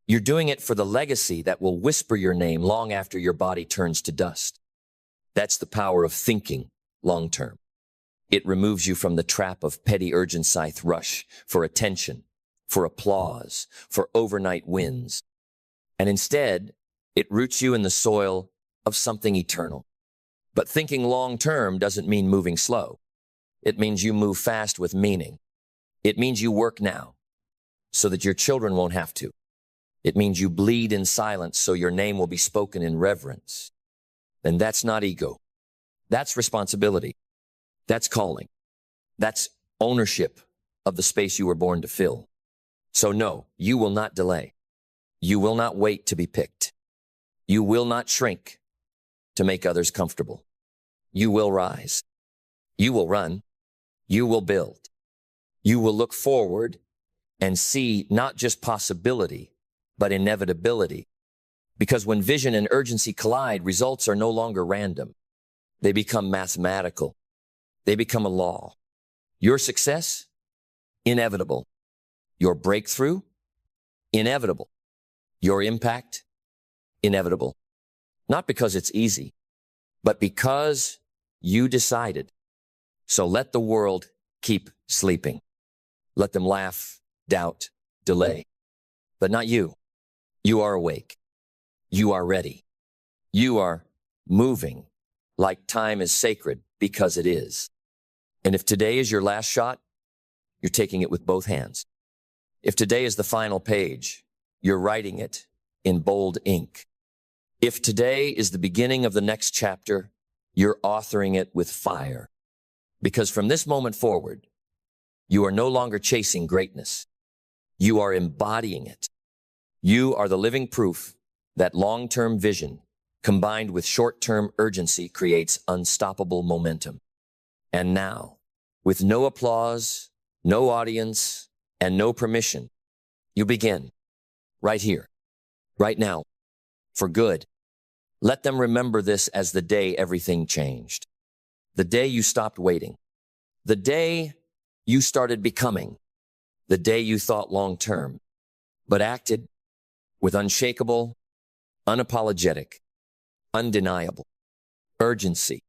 You're doing it for the legacy that will whisper your name long after your body turns to dust. That's the power of thinking long term. It removes you from the trap of petty urgency rush for attention, for applause, for overnight wins. And instead, it roots you in the soil of something eternal. But thinking long term doesn't mean moving slow. It means you move fast with meaning. It means you work now so that your children won't have to. It means you bleed in silence so your name will be spoken in reverence. And that's not ego. That's responsibility. That's calling. That's ownership of the space you were born to fill. So no, you will not delay. You will not wait to be picked. You will not shrink to make others comfortable. You will rise. You will run. You will build. You will look forward and see not just possibility, but inevitability. Because when vision and urgency collide, results are no longer random. They become mathematical. They become a law. Your success, inevitable. Your breakthrough, inevitable. Your impact, inevitable. Not because it's easy, but because you decided. So let the world keep sleeping. Let them laugh, doubt, delay. But not you. You are awake. You are ready. You are moving like time is sacred because it is. And if today is your last shot, you're taking it with both hands. If today is the final page, you're writing it in bold ink. If today is the beginning of the next chapter, you're authoring it with fire. Because from this moment forward, you are no longer chasing greatness. You are embodying it. You are the living proof that long-term vision combined with short-term urgency creates unstoppable momentum. And now, with no applause, no audience, and no permission, you begin right here, right now, for good. Let them remember this as the day everything changed. The day you stopped waiting. The day you started becoming. The day you thought long-term, but acted with unshakable, unapologetic, undeniable urgency.